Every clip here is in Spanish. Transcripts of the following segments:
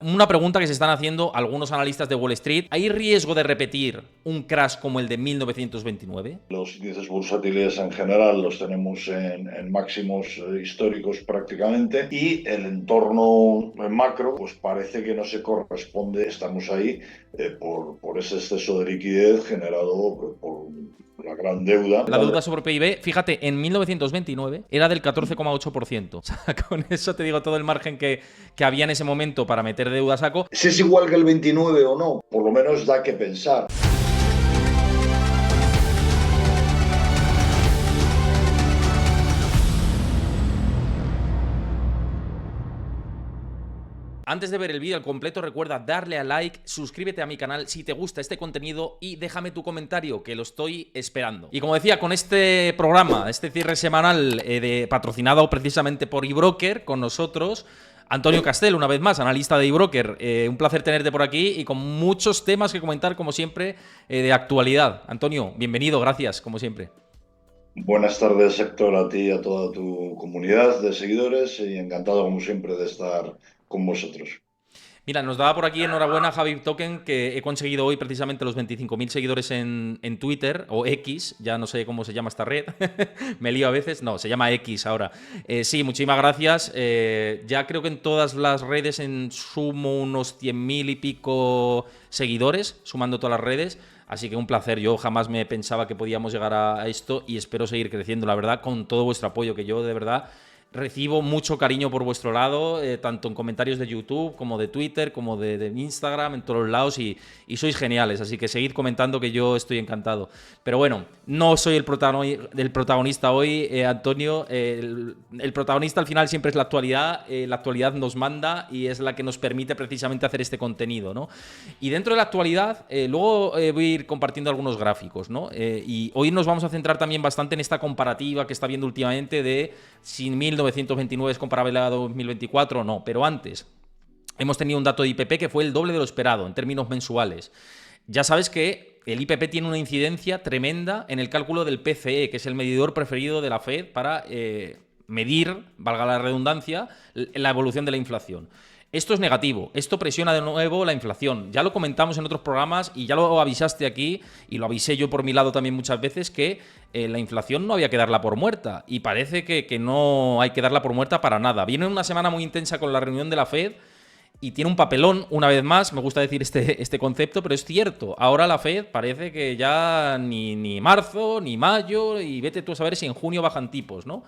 Una pregunta que se están haciendo algunos analistas de Wall Street. ¿Hay riesgo de repetir un crash como el de 1929? Los índices bursátiles en general los tenemos en máximos históricos prácticamente y el entorno macro pues parece que no se corresponde. Estamos ahí por ese exceso de liquidez generado por la gran deuda. La deuda sobre PIB, fíjate, en 1929 era del 14,8%. O sea, con eso te digo todo el margen que había en ese momento para meter deuda a saco. Si es igual que el 29 o no, por lo menos da que pensar. Antes de ver el vídeo al completo, recuerda darle a like, suscríbete a mi canal si te gusta este contenido y déjame tu comentario, que lo estoy esperando. Y como decía, con este programa, este cierre semanal patrocinado precisamente por eBroker, con nosotros, Antonio Castel, una vez más, analista de eBroker. Un placer tenerte por aquí y con muchos temas que comentar, como siempre, de actualidad. Antonio, bienvenido, gracias, como siempre. Buenas tardes, Héctor, a ti y a toda tu comunidad de seguidores y encantado, como siempre, de estar con vosotros. Mira, nos daba por aquí enhorabuena Javi Token, que he conseguido hoy precisamente los 25.000 seguidores en Twitter, o X, ya no sé cómo se llama esta red, me lío a veces, no, se llama X ahora. Sí, muchísimas gracias. Ya creo que en todas las redes sumo unos 100.000 y pico seguidores, sumando todas las redes. Así que un placer, yo jamás me pensaba que podíamos llegar a esto y espero seguir creciendo, la verdad, con todo vuestro apoyo, que yo de verdad recibo mucho cariño por vuestro lado, tanto en comentarios de YouTube, como de Twitter, como de Instagram, en todos los lados, y sois geniales, así que seguid comentando que yo estoy encantado. Pero bueno, no soy el protagonista hoy, Antonio. El protagonista al final siempre es la actualidad nos manda y es la que nos permite precisamente hacer este contenido, ¿no? Y dentro de la actualidad, luego voy a ir compartiendo algunos gráficos, ¿no? Y hoy nos vamos a centrar también bastante en esta comparativa que está viendo últimamente de si 1929 es comparable a 2024 o no, pero antes hemos tenido un dato de IPP que fue el doble de lo esperado en términos mensuales. Ya sabes que el IPP tiene una incidencia tremenda en el cálculo del PCE, que es el medidor preferido de la Fed para medir, valga la redundancia, la evolución de la inflación. Esto es negativo, esto presiona de nuevo la inflación. Ya lo comentamos en otros programas y ya lo avisaste aquí, y lo avisé yo por mi lado también muchas veces, que la inflación no había que darla por muerta, y parece que no hay que darla por muerta para nada. Viene una semana muy intensa con la reunión de la Fed y tiene un papelón, una vez más, me gusta decir este concepto, pero es cierto. Ahora la Fed parece que ya ni marzo, ni mayo, y vete tú a saber si en junio bajan tipos, ¿no?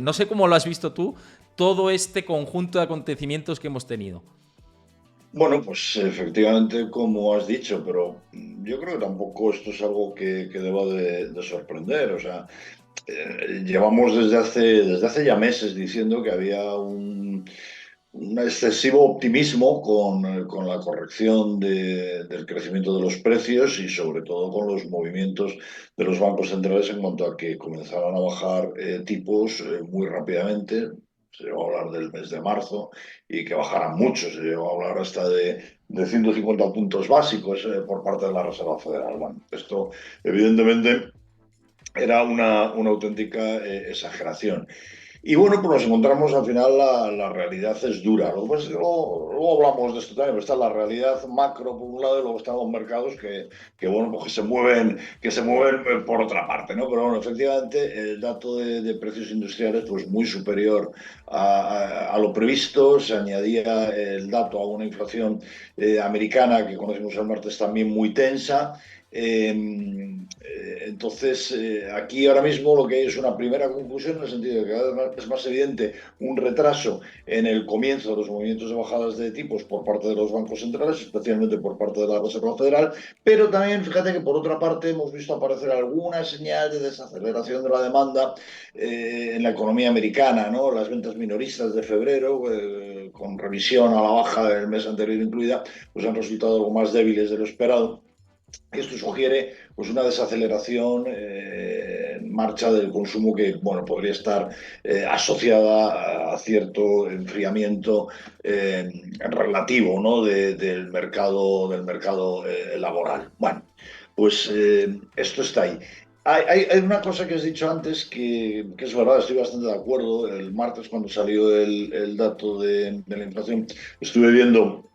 No sé cómo lo has visto tú, todo este conjunto de acontecimientos que hemos tenido. Bueno, pues efectivamente, como has dicho, pero yo creo que tampoco esto es algo que deba de sorprender. O sea, llevamos desde hace ya meses diciendo que había un excesivo optimismo con la corrección del crecimiento de los precios y sobre todo con los movimientos de los bancos centrales en cuanto a que comenzaron a bajar tipos muy rápidamente. Se llegó a hablar del mes de marzo y que bajaran mucho. Se llegó a hablar hasta de 150 puntos básicos por parte de la Reserva Federal. Bueno, esto evidentemente era una auténtica exageración. Y bueno, pues nos encontramos al final, la realidad es dura. Luego hablamos de esto también, pero está la realidad macro por un lado y luego están los mercados bueno, pues que se mueven por otra parte, ¿no? Pero bueno, efectivamente el dato de precios industriales pues muy superior a lo previsto. Se añadía el dato a una inflación americana que conocimos el martes también muy tensa. Entonces, aquí ahora mismo lo que hay es una primera conclusión en el sentido de que cada vez es más evidente un retraso en el comienzo de los movimientos de bajadas de tipos por parte de los bancos centrales, especialmente por parte de la Reserva Federal, pero también fíjate que por otra parte hemos visto aparecer alguna señal de desaceleración de la demanda en la economía americana, ¿no? Las ventas minoristas de febrero, con revisión a la baja del mes anterior incluida, pues han resultado algo más débiles de lo esperado. Esto sugiere pues, una desaceleración en marcha del consumo que bueno, podría estar asociada a cierto enfriamiento relativo, ¿no? del mercado laboral. Bueno, pues esto está ahí. Hay una cosa que has dicho antes que es verdad, estoy bastante de acuerdo. El martes, cuando salió el dato de la inflación, estuve viendo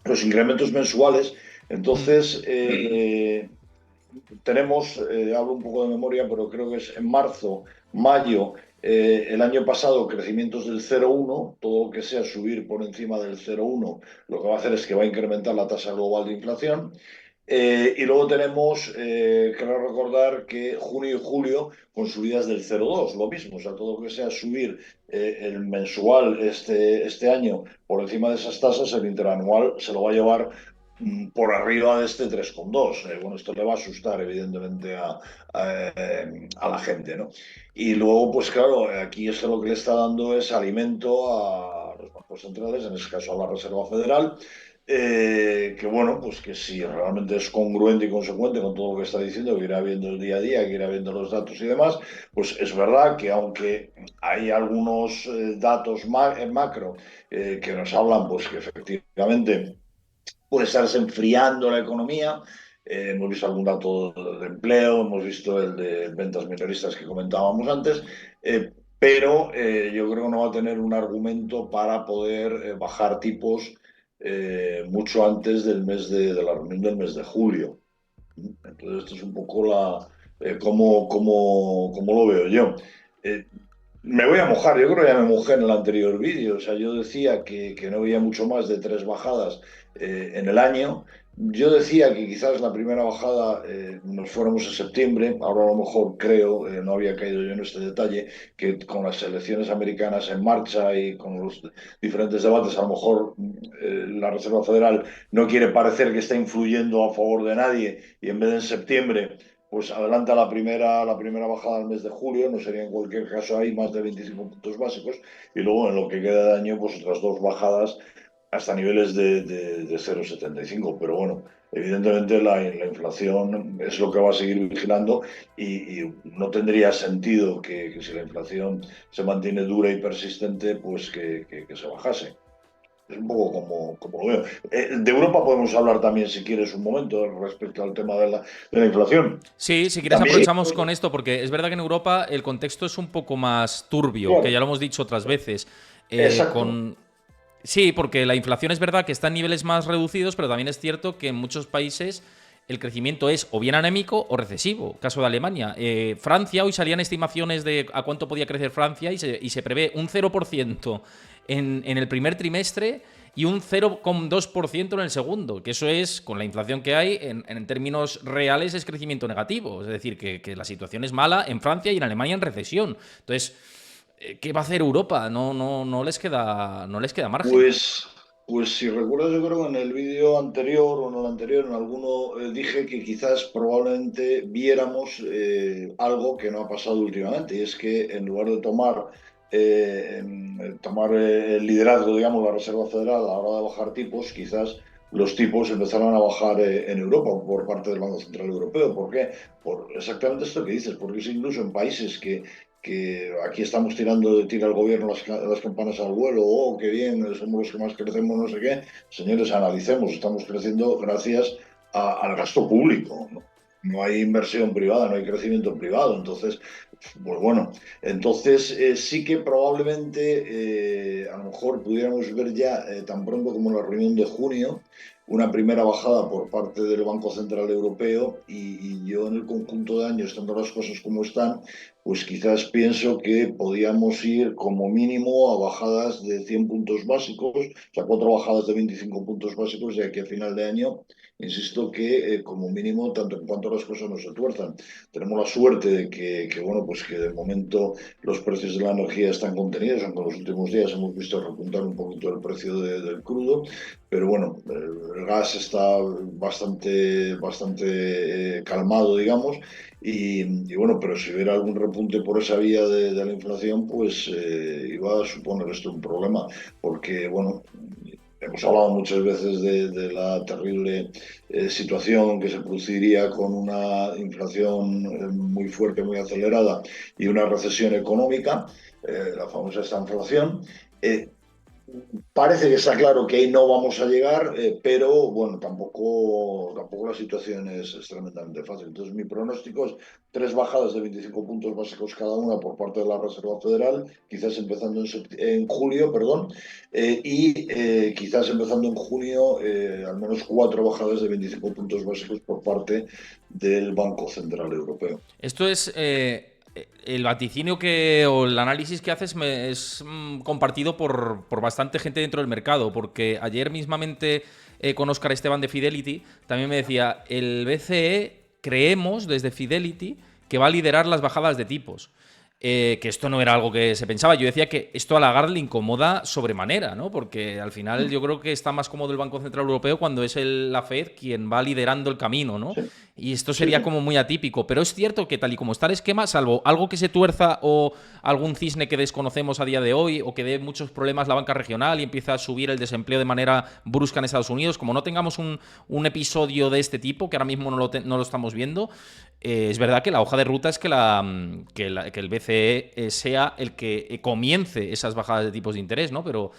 los incrementos mensuales. Mm. Entonces, tenemos, hablo un poco de memoria, pero creo que es en marzo, mayo, el año pasado, crecimientos del 0,1, todo lo que sea subir por encima del 0,1, lo que va a hacer es que va a incrementar la tasa global de inflación. Y luego tenemos, creo recordar que junio y julio con subidas del 0,2, lo mismo, o sea, todo lo que sea subir el mensual este año por encima de esas tasas, el interanual se lo va a llevar por arriba de este 3,2. Bueno, esto le va a asustar, evidentemente, a la gente, ¿no? Y luego, pues claro, aquí esto lo que le está dando es alimento a los bancos centrales, en este caso a la Reserva Federal, que bueno, pues que si realmente es congruente y consecuente con todo lo que está diciendo, que irá viendo el día a día, que irá viendo los datos y demás, pues es verdad que aunque hay algunos datos macro que nos hablan, pues que efectivamente puede estarse enfriando la economía. Hemos visto algún dato de empleo, hemos visto el de ventas minoristas que comentábamos antes, pero yo creo que no va a tener un argumento para poder bajar tipos mucho antes de la reunión del mes de julio. Entonces, esto es un poco cómo lo veo yo. Eh, Me voy a mojar, yo creo que ya me mojé en el anterior vídeo, o sea, yo decía que no había mucho más de 3 bajadas en el año. Yo decía que quizás la primera bajada nos fuéramos en septiembre, ahora a lo mejor creo, no había caído yo en este detalle, que con las elecciones americanas en marcha y con los diferentes debates, a lo mejor la Reserva Federal no quiere parecer que está influyendo a favor de nadie y en vez de en septiembre pues adelanta la primera bajada del mes de julio, no sería en cualquier caso ahí más de 25 puntos básicos, y luego en lo que queda de año, pues otras 2 bajadas hasta niveles de 0,75. Pero bueno, evidentemente la inflación es lo que va a seguir vigilando y no tendría sentido que si la inflación se mantiene dura y persistente, pues que se bajase. Es un poco como lo veo. De Europa podemos hablar también, si quieres, un momento respecto al tema de la inflación. Sí, si quieres También, aprovechamos con esto, porque es verdad que en Europa el contexto es un poco más turbio, que claro, ya lo hemos dicho otras veces. exacto. Con Sí, porque la inflación es verdad que está en niveles más reducidos, pero también es cierto que en muchos países el crecimiento es o bien anémico o recesivo. Caso de Alemania. Francia, hoy salían estimaciones de a cuánto podía crecer Francia y se prevé un 0% en el primer trimestre y un 0,2% en el segundo, que eso es, con la inflación que hay, en términos reales es crecimiento negativo. Es decir, que la situación es mala en Francia y en Alemania en recesión. Entonces, ¿qué va a hacer Europa? No les queda margen. Pues, pues si recuerdas, yo creo que en el vídeo anterior o en el anterior, en alguno, dije que quizás probablemente viéramos algo que no ha pasado últimamente, y es que en lugar de tomar el liderazgo, digamos, la Reserva Federal a la hora de bajar tipos, quizás los tipos empezaron a bajar en Europa por parte del Banco Central Europeo. ¿Por qué? Por exactamente esto que dices, porque es incluso en países que aquí estamos tira el gobierno las campanas al vuelo, oh, qué bien, somos los que más crecemos, no sé qué. Señores, analicemos, estamos creciendo gracias al gasto público, ¿no? No hay inversión privada, no hay crecimiento privado. Entonces, pues bueno, entonces sí que probablemente a lo mejor pudiéramos ver ya tan pronto como la reunión de junio una primera bajada por parte del Banco Central Europeo y yo en el conjunto de años, estando las cosas como están, pues quizás pienso que podíamos ir como mínimo a bajadas de 100 puntos básicos, o sea, 4 bajadas de 25 puntos básicos de aquí a final de año. Insisto que como mínimo, tanto en cuanto las cosas no se tuerzan. Tenemos la suerte de bueno, pues que de momento los precios de la energía están contenidos, aunque en los últimos días hemos visto repuntar un poquito el precio del crudo, pero bueno, el gas está bastante calmado, digamos, y bueno, pero si hubiera algún repunte por esa vía de la inflación, pues iba a suponer esto un problema, porque bueno, hemos hablado muchas veces de la terrible situación que se produciría con una inflación muy fuerte, muy acelerada y una recesión económica, la famosa estanflación. Eh, Parece que está claro que ahí no vamos a llegar, pero bueno, tampoco la situación es tremendamente fácil. Entonces, mi pronóstico es tres bajadas de 25 puntos básicos cada una por parte de la Reserva Federal, quizás empezando en julio, perdón, quizás empezando en junio, al menos cuatro bajadas de 25 puntos básicos por parte del Banco Central Europeo. Esto es el vaticinio que, o el análisis que haces es compartido por bastante gente dentro del mercado, porque ayer mismamente con Óscar Esteban de Fidelity también me decía, el BCE creemos desde Fidelity que va a liderar las bajadas de tipos. Que esto no era algo que se pensaba. Yo decía que esto a Lagarde le incomoda sobremanera, ¿no? Porque al final yo creo que está más cómodo el Banco Central Europeo cuando es la Fed quien va liderando el camino, ¿no? Sí, Y esto sí, sería sí. como muy atípico. Pero es cierto que tal y como está el esquema, salvo algo que se tuerza o algún cisne que desconocemos a día de hoy o que dé muchos problemas la banca regional y empieza a subir el desempleo de manera brusca en Estados Unidos, como no tengamos un episodio de este tipo, que ahora mismo no lo estamos viendo, es verdad que la hoja de ruta es que el BCE sea el que comience esas bajadas de tipos de interés, ¿no? Pero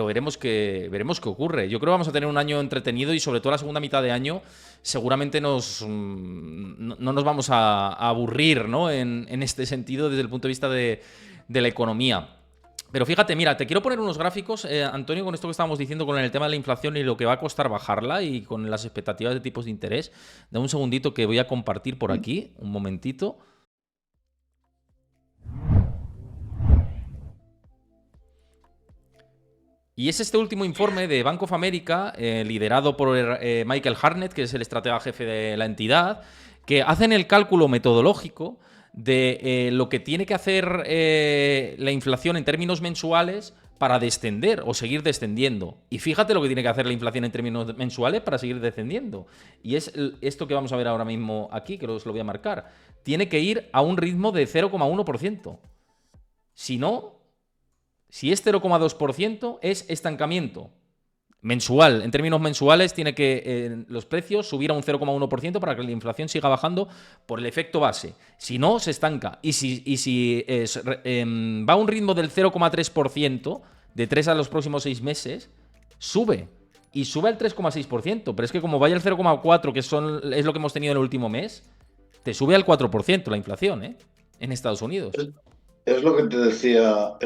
veremos qué ocurre. Yo creo que vamos a tener un año entretenido y sobre todo la segunda mitad de año seguramente no nos vamos a aburrir, ¿no? En este sentido desde el punto de vista de la economía. Pero fíjate, mira, te quiero poner unos gráficos, Antonio, con esto que estábamos diciendo con el tema de la inflación y lo que va a costar bajarla y con las expectativas de tipos de interés. Dame un segundito que voy a compartir por aquí, un momentito. Y es este último informe de Bank of America, liderado por Michael Hartnett, que es el estratega jefe de la entidad, que hacen el cálculo metodológico de lo que tiene que hacer la inflación en términos mensuales para descender o seguir descendiendo. Y fíjate lo que tiene que hacer la inflación en términos mensuales para seguir descendiendo. Y es esto que vamos a ver ahora mismo aquí, que os lo voy a marcar. Tiene que ir a un ritmo de 0,1%. Si no, si es 0,2%, es estancamiento mensual. En términos mensuales, tiene que los precios subir a un 0,1% para que la inflación siga bajando por el efecto base. Si no, se estanca. Y si va a un ritmo del 0,3%, de 3 a los próximos 6 meses, sube. Y sube al 3,6%. Pero es que como vaya al 0,4%, que es lo que hemos tenido en el último mes, te sube al 4% la inflación, ¿eh? En Estados Unidos. Es lo que te decía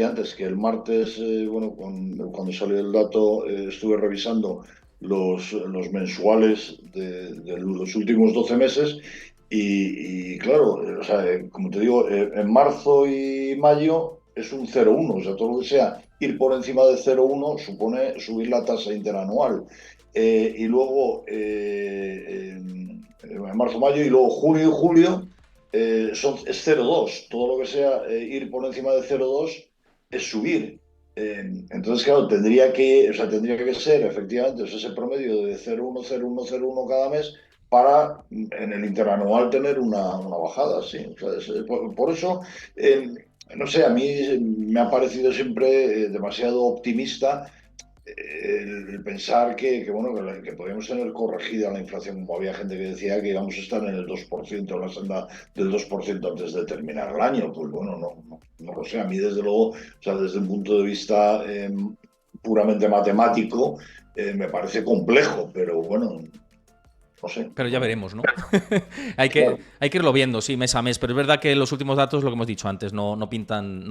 antes, que el martes, bueno, cuando salió el dato, estuve revisando los mensuales de los últimos 12 meses y claro, o sea, como te digo, en marzo y mayo es un 0,1, o sea, todo lo que sea ir por encima de 0,1 supone subir la tasa interanual. Y luego, en marzo, mayo y luego junio y julio es 0,2. Todo lo que sea ir por encima de 0,2 es subir. Entonces, claro, tendría que ser efectivamente ese promedio de 0,1, 0,1, 0,1 cada mes para en el interanual tener una bajada. Sí. O sea, por eso, eh, no sé, a mí me ha parecido siempre demasiado optimista el pensar bueno, que podíamos tener corregida la inflación, como había gente que decía que íbamos a estar en el 2%, en la senda del 2% antes de terminar el año. Pues bueno, no lo sé. A mí, desde luego, o sea, desde un punto de vista puramente matemático, me parece complejo, pero bueno, no sé. Pero ya veremos, ¿no? Claro. Hay que irlo viendo, sí, mes a mes. Pero es verdad que los últimos datos, lo que hemos dicho antes, no pintan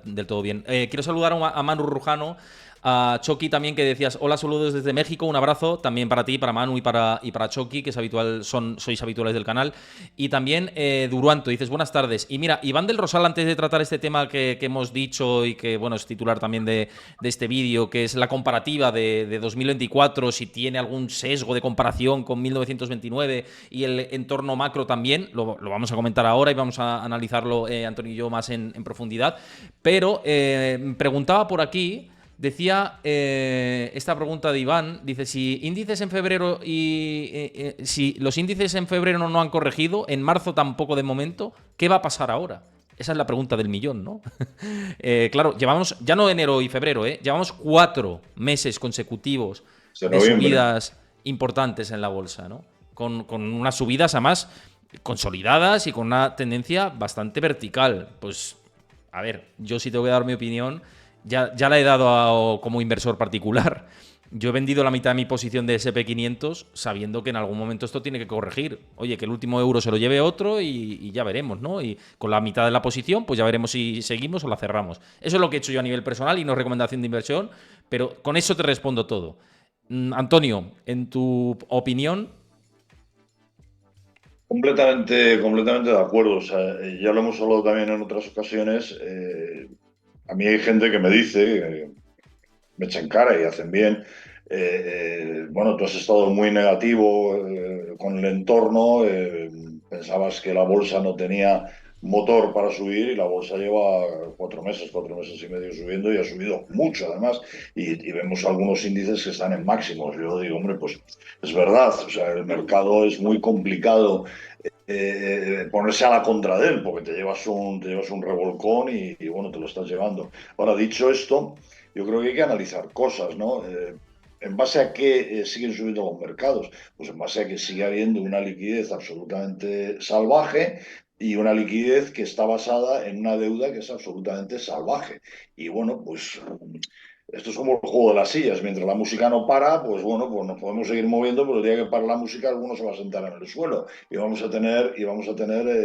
del todo bien. Quiero saludar a Manu Rujano, a Chucky también, que decías, hola, saludos desde México, un abrazo también para ti, para Manu y para Chucky, que sois habituales del canal. Y también Duruanto, dices, buenas tardes. Y mira, Iván del Rosal, antes de tratar este tema que hemos dicho y que, bueno, es titular también de este vídeo, que es la comparativa de 2024, si tiene algún sesgo de comparación con 1929 y el entorno macro también, lo vamos a comentar ahora y vamos a analizarlo Antonio y yo más en profundidad. Pero preguntaba por aquí, decía esta pregunta de Iván, dice, si índices en febrero si los índices en febrero no han corregido, en marzo tampoco de momento, ¿qué va a pasar ahora? Esa es la pregunta del millón, ¿no? Claro, llevamos, ya no enero y febrero, llevamos 4 meses consecutivos De de noviembre. subidas importantes en la bolsa, ¿no? Con unas subidas además consolidadas y con una tendencia bastante vertical. Pues, a ver, yo sí tengo que dar mi opinión. ya la he dado como inversor particular. Yo he vendido la mitad de mi posición de SP500 sabiendo que en algún momento esto tiene que corregir. Oye, que el último euro se lo lleve otro y ya veremos, ¿no? Y con la mitad de la posición, pues ya veremos si seguimos o la cerramos. Eso es lo que he hecho yo a nivel personal y no recomendación de inversión, pero con eso te respondo todo. Antonio, en tu opinión. Completamente de acuerdo. O sea, ya lo hemos hablado también en otras ocasiones. A mí hay gente que me dice, me echan cara y hacen bien. Bueno, tú has estado muy negativo con el entorno. Pensabas que la bolsa no tenía motor para subir y la bolsa lleva 4 meses y medio subiendo y ha subido mucho además. Y vemos algunos índices que están en máximos. Yo digo, hombre, pues es verdad. O sea, el mercado es muy complicado ponerse a la contra de él, porque te llevas un revolcón y, bueno, te lo estás llevando. Ahora, dicho esto, yo creo que hay que analizar cosas, ¿no? ¿En base a qué siguen subiendo los mercados? Pues en base a que sigue habiendo una liquidez absolutamente salvaje y una liquidez que está basada en una deuda que es absolutamente salvaje. Y bueno, pues esto es como el juego de las sillas. Mientras la música no para, pues bueno, pues nos podemos seguir moviendo, pero el día que para la música, alguno se va a sentar en el suelo y vamos a tener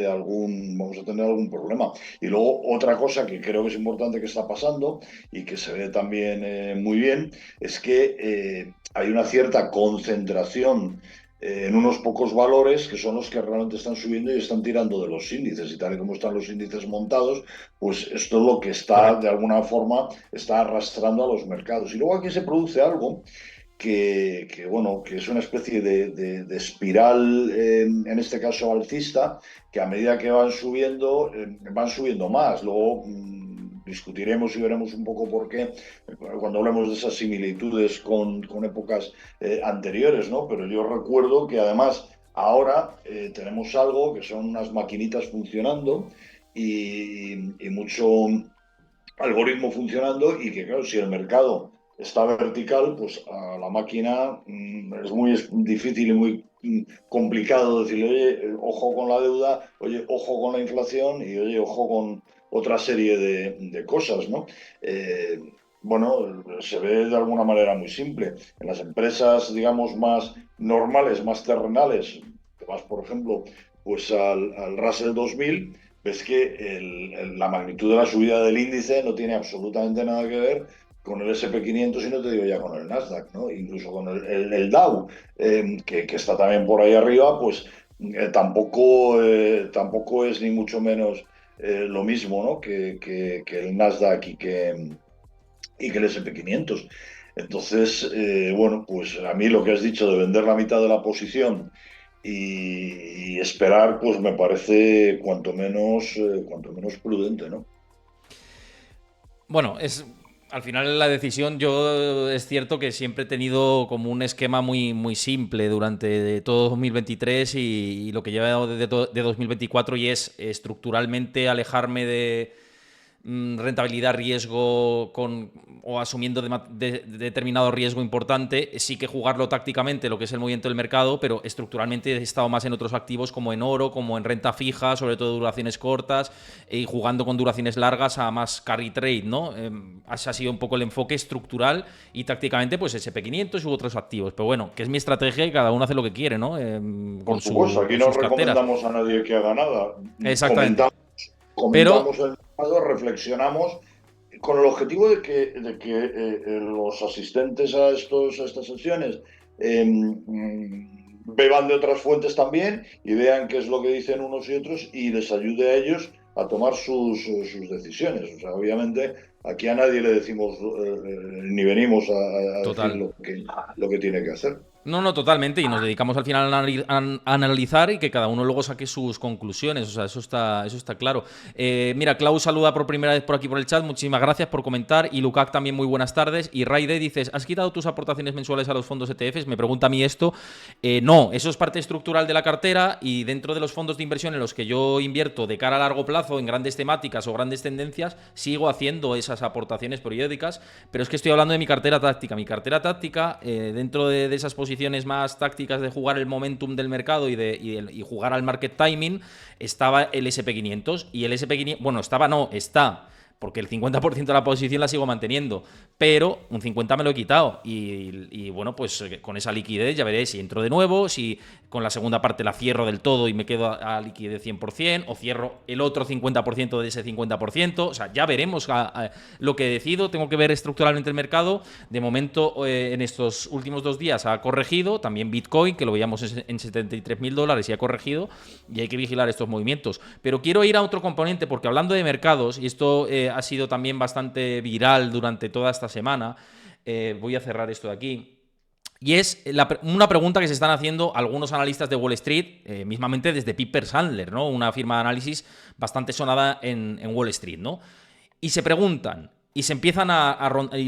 algún problema. Y luego otra cosa que creo que es importante que está pasando y que se ve también muy bien es que hay una cierta concentración en unos pocos valores que son los que realmente están subiendo y están tirando de los índices. Y tal y como están los índices montados, pues esto es lo que está, de Correcto. alguna forma, está arrastrando a los mercados. Y luego aquí se produce algo bueno, que es una especie de espiral, en este caso alcista, que a medida que van subiendo más. Luego discutiremos y veremos un poco por qué cuando hablemos de esas similitudes con épocas anteriores, ¿no? Pero yo recuerdo que además ahora tenemos algo que son unas maquinitas funcionando y mucho algoritmo funcionando y que, claro, si el mercado está vertical, pues a la máquina es muy difícil y muy complicado decirle, oye, ojo con la deuda, oye, ojo con la inflación y oye, ojo con otra serie de cosas, ¿no? Eh, bueno, se ve de alguna manera muy simple. En las empresas, digamos, más normales, más terrenales, te vas, por ejemplo, pues al Russell 2000, ves que la magnitud de la subida del índice no tiene absolutamente nada que ver con el SP500 y no te digo ya con el Nasdaq, ¿no? Incluso con el Dow, que está también por ahí arriba, pues tampoco es ni mucho menos lo mismo, ¿no? Que el Nasdaq y que el SP500. Entonces, bueno, pues a mí lo que has dicho de vender la mitad de la posición y esperar, pues me parece cuanto menos prudente, ¿no? Bueno, al final la decisión, yo es cierto que siempre he tenido como un esquema muy, muy simple durante todo 2023 y lo que lleva de 2024 y es estructuralmente alejarme de rentabilidad, riesgo o asumiendo determinado riesgo importante, sí que jugarlo tácticamente, lo que es el movimiento del mercado, pero estructuralmente he estado más en otros activos como en oro, como en renta fija, sobre todo duraciones cortas, y jugando con duraciones largas a más carry trade, ¿no? Ese ha sido un poco el enfoque estructural y tácticamente pues SP500 u otros activos. Pero bueno, que es mi estrategia y cada uno hace lo que quiere, ¿no? Por supuesto, aquí Con no sus carteras. recomendamos a nadie que haga nada. Exactamente. Comentamos, Pero comentamos el mercado, reflexionamos con el objetivo de que los asistentes a estas sesiones beban de otras fuentes también y vean qué es lo que dicen unos y otros y les ayude a ellos a tomar sus decisiones. O sea, obviamente aquí a nadie le decimos ni venimos a decir total. lo que tiene que hacer. No, no, totalmente. Y nos dedicamos al final a analizar y que cada uno luego saque sus conclusiones. O sea, eso está claro. Mira, Clau saluda por primera vez por aquí por el chat. Muchísimas gracias por comentar. Y Lukac también muy buenas tardes. Y Raide dices, ¿has quitado tus aportaciones mensuales a los fondos ETFs? Me pregunta a mí esto. No, eso es parte estructural de la cartera y dentro de los fondos de inversión en los que yo invierto de cara a largo plazo en grandes temáticas o grandes tendencias, sigo haciendo esas aportaciones periódicas. Pero es que estoy hablando de mi cartera táctica. Mi cartera táctica, dentro de esas posiciones más tácticas de jugar el momentum del mercado y jugar al market timing, estaba el SP500 y el SP500, bueno, está porque el 50% de la posición la sigo manteniendo, pero un 50% me lo he quitado y bueno, pues con esa liquidez ya veré si entro de nuevo, si con la segunda parte la cierro del todo y me quedo a liquidez 100%, o cierro el otro 50% de ese 50%, o sea, ya veremos lo que decido. Tengo que ver estructuralmente el mercado. De momento, en estos últimos 2 días ha corregido, también Bitcoin, que lo veíamos en $73.000 y ha corregido, y hay que vigilar estos movimientos. Pero quiero ir a otro componente, porque hablando de mercados, y esto ha sido también bastante viral durante toda esta semana, voy a cerrar esto de aquí. Y es una pregunta que se están haciendo algunos analistas de Wall Street, mismamente desde Piper Sandler, ¿no? Una firma de análisis bastante sonada en Wall Street, ¿no? Y se preguntan, y y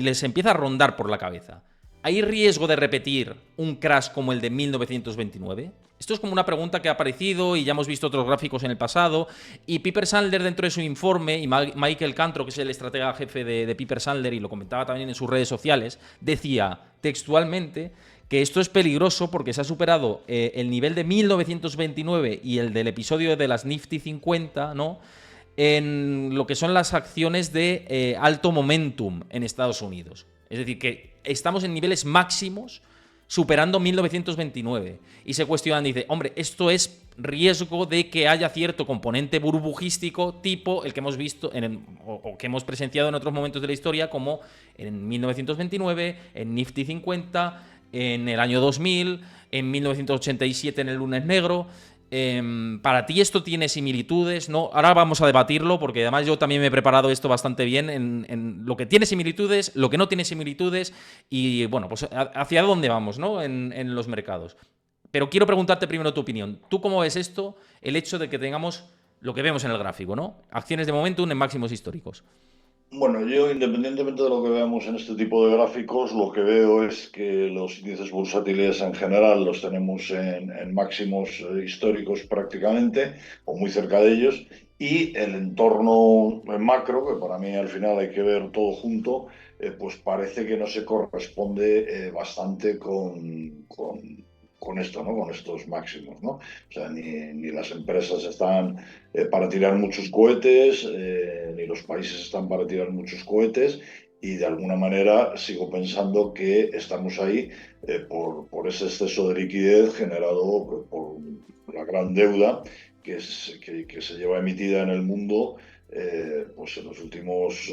les empieza a rondar por la cabeza: ¿hay riesgo de repetir un crash como el de 1929? Esto es como una pregunta que ha aparecido y ya hemos visto otros gráficos en el pasado. Y Piper Sandler, dentro de su informe, y Michael Cantro, que es el estratega jefe de Piper Sandler, y lo comentaba también en sus redes sociales, decía textualmente que esto es peligroso porque se ha superado el nivel de 1929 y el del episodio de las Nifty 50, ¿no?, en lo que son las acciones de alto momentum en Estados Unidos. Es decir, que estamos en niveles máximos superando 1929. Y se cuestionan, dice, hombre, esto es riesgo de que haya cierto componente burbujístico tipo el que hemos visto o que hemos presenciado en otros momentos de la historia, como en 1929, en Nifty 50, en el año 2000, en 1987 en el lunes negro. Para ti esto tiene similitudes, ¿no? Ahora vamos a debatirlo, porque además yo también me he preparado esto bastante bien en lo que tiene similitudes, lo que no tiene similitudes y, bueno, pues hacia dónde vamos, ¿no?, en los mercados. Pero quiero preguntarte primero tu opinión. ¿Tú cómo ves esto, el hecho de que tengamos lo que vemos en el gráfico, ¿no? Acciones de momentum en máximos históricos. Bueno, yo independientemente de lo que veamos en este tipo de gráficos, lo que veo es que los índices bursátiles en general los tenemos en máximos históricos prácticamente, o muy cerca de ellos, y el entorno macro, que para mí al final hay que ver todo junto, pues parece que no se corresponde bastante con esto, ¿no? Con estos máximos, ¿no? O sea, ni las empresas están para tirar muchos cohetes, ni los países están para tirar muchos cohetes, y de alguna manera sigo pensando que estamos ahí por ese exceso de liquidez generado por la gran deuda que se lleva emitida en el mundo pues en los últimos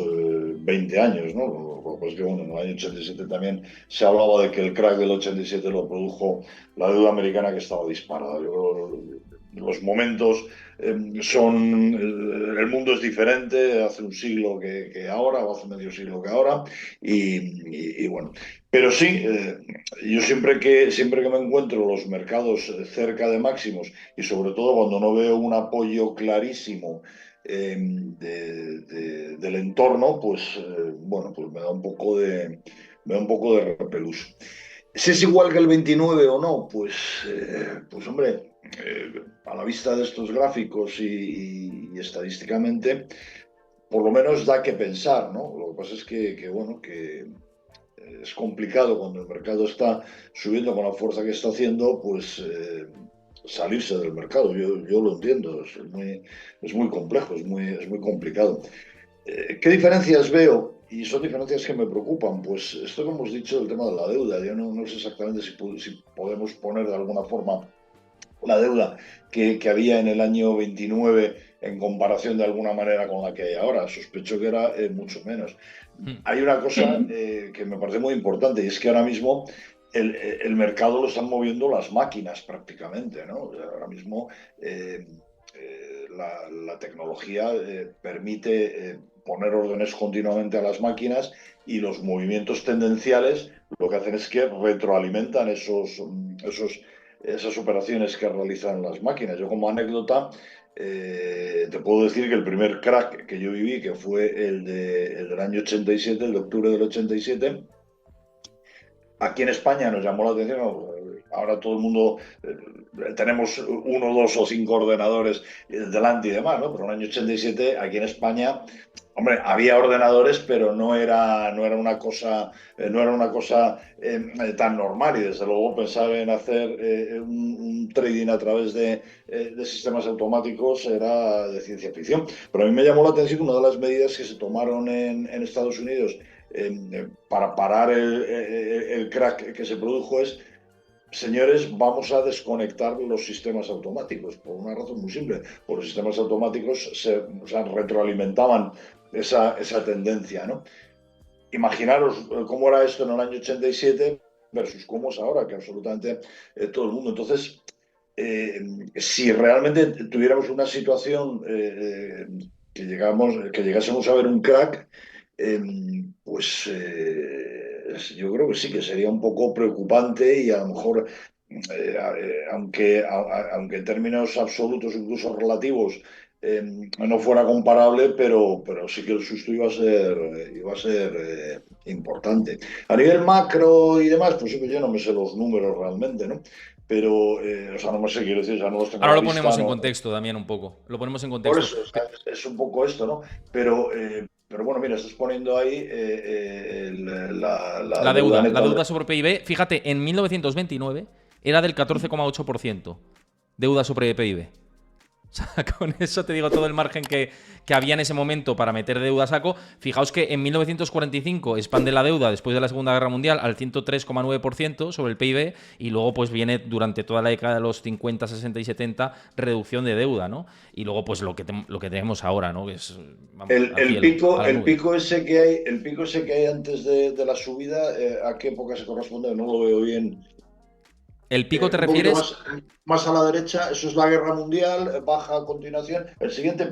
20 años, ¿no? Lo que es que, bueno, en el año 87 también se hablaba de que el crack del 87 lo produjo la deuda americana, que estaba disparada. Yo creo que los momentos el mundo es diferente hace un siglo que ahora, o hace medio siglo que ahora, y bueno. Pero sí, yo siempre que me encuentro los mercados cerca de máximos, y sobre todo cuando no veo un apoyo clarísimo del entorno, pues bueno, pues me da un poco de repelús. Si es igual que el 29 o no, pues hombre, a la vista de estos gráficos y estadísticamente, por lo menos da que pensar, ¿no? Lo que pasa es bueno, que es complicado cuando el mercado está subiendo con la fuerza que está haciendo, pues salirse del mercado. Yo lo entiendo, es muy complejo, es muy complicado. ¿Qué diferencias veo? Y son diferencias que me preocupan. Pues esto que hemos dicho del tema de la deuda. Yo no sé exactamente si podemos poner de alguna forma la deuda que había en el año 29 en comparación de alguna manera con la que hay ahora. Sospecho que era mucho menos. Hay una cosa que me parece muy importante, y es que ahora mismo el mercado lo están moviendo las máquinas prácticamente, ¿no? O sea, ahora mismo la tecnología permite poner órdenes continuamente a las máquinas, y los movimientos tendenciales lo que hacen es que retroalimentan esas operaciones que realizan las máquinas. Yo, como anécdota, te puedo decir que el primer crack que yo viví, que fue el del año 87, el de octubre del 87, aquí en España nos llamó la atención. Ahora todo el mundo tenemos uno, dos o cinco ordenadores delante y demás, ¿no? Pero en el año 87, aquí en España, hombre, había ordenadores, pero no era una cosa, no era una cosa tan normal. Y desde luego pensar en hacer un trading a través de sistemas automáticos era de ciencia ficción. Pero a mí me llamó la atención una de las medidas que se tomaron en Estados Unidos para parar el crack que se produjo es: señores, vamos a desconectar los sistemas automáticos, por una razón muy simple. Por los sistemas automáticos o sea, retroalimentaban esa tendencia, ¿no? Imaginaros cómo era esto en el año 87 versus cómo es ahora, que absolutamente todo el mundo. Entonces, eh, si realmente tuviéramos una situación que llegásemos a ver un crack, eh, pues yo creo que sí que sería un poco preocupante y a lo mejor, aunque en términos absolutos, incluso relativos, no fuera comparable, pero sí que el susto iba a ser importante. A nivel macro y demás, pues sí que yo no me sé los números realmente, ¿no? Pero, o sea, no me sé, quiero decir, o sea, no los tengo a Ahora la lo ponemos vista, en no. contexto, Damián, un poco. Lo ponemos en Por contexto. eso, o sea, es un poco esto, ¿no? Pero bueno, mira, estás poniendo ahí la deuda La neta deuda sobre PIB, fíjate, en 1929 era del 14,8% deuda sobre PIB. O sea, con eso te digo todo el margen que había en ese momento para meter deuda a saco. Fijaos que en 1945 expande la deuda después de la Segunda Guerra Mundial al 103,9% sobre el PIB y luego pues viene durante toda la década de los 50, 60 y 70 reducción de deuda, ¿no? Y luego pues lo que tenemos ahora, ¿no? Que es, vamos, El, al el cielo, a pico, las el nubes. pico ese que hay, el pico ese que hay antes de la subida, ¿a qué época se corresponde? No lo veo bien. ¿El pico te Un poquito refieres? más a la derecha, eso es la Guerra Mundial, baja a continuación. El siguiente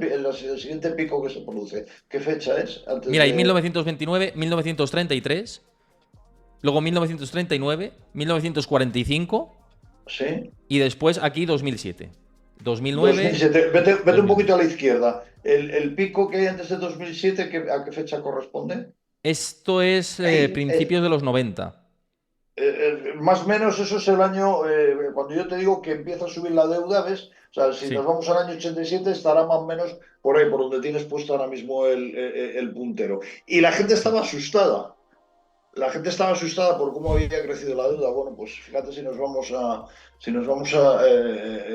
pico que se produce, ¿qué fecha es? Antes Mira, hay de. 1929, 1933, luego 1939, 1945 Sí. y después aquí 2007. 2009, 2007. Vete un poquito 2012. a la izquierda. El pico que hay antes de 2007, ¿a qué fecha corresponde? Esto es Ahí, principios de los 90. más o menos eso es el año, cuando yo te digo que empieza a subir la deuda, ¿ves? O sea, si nos Sí. vamos al año 87 estará más o menos por ahí, por donde tienes puesto ahora mismo el puntero. Y la gente Sí. estaba asustada. La gente estaba asustada por cómo había crecido la deuda. Bueno, pues fíjate si nos vamos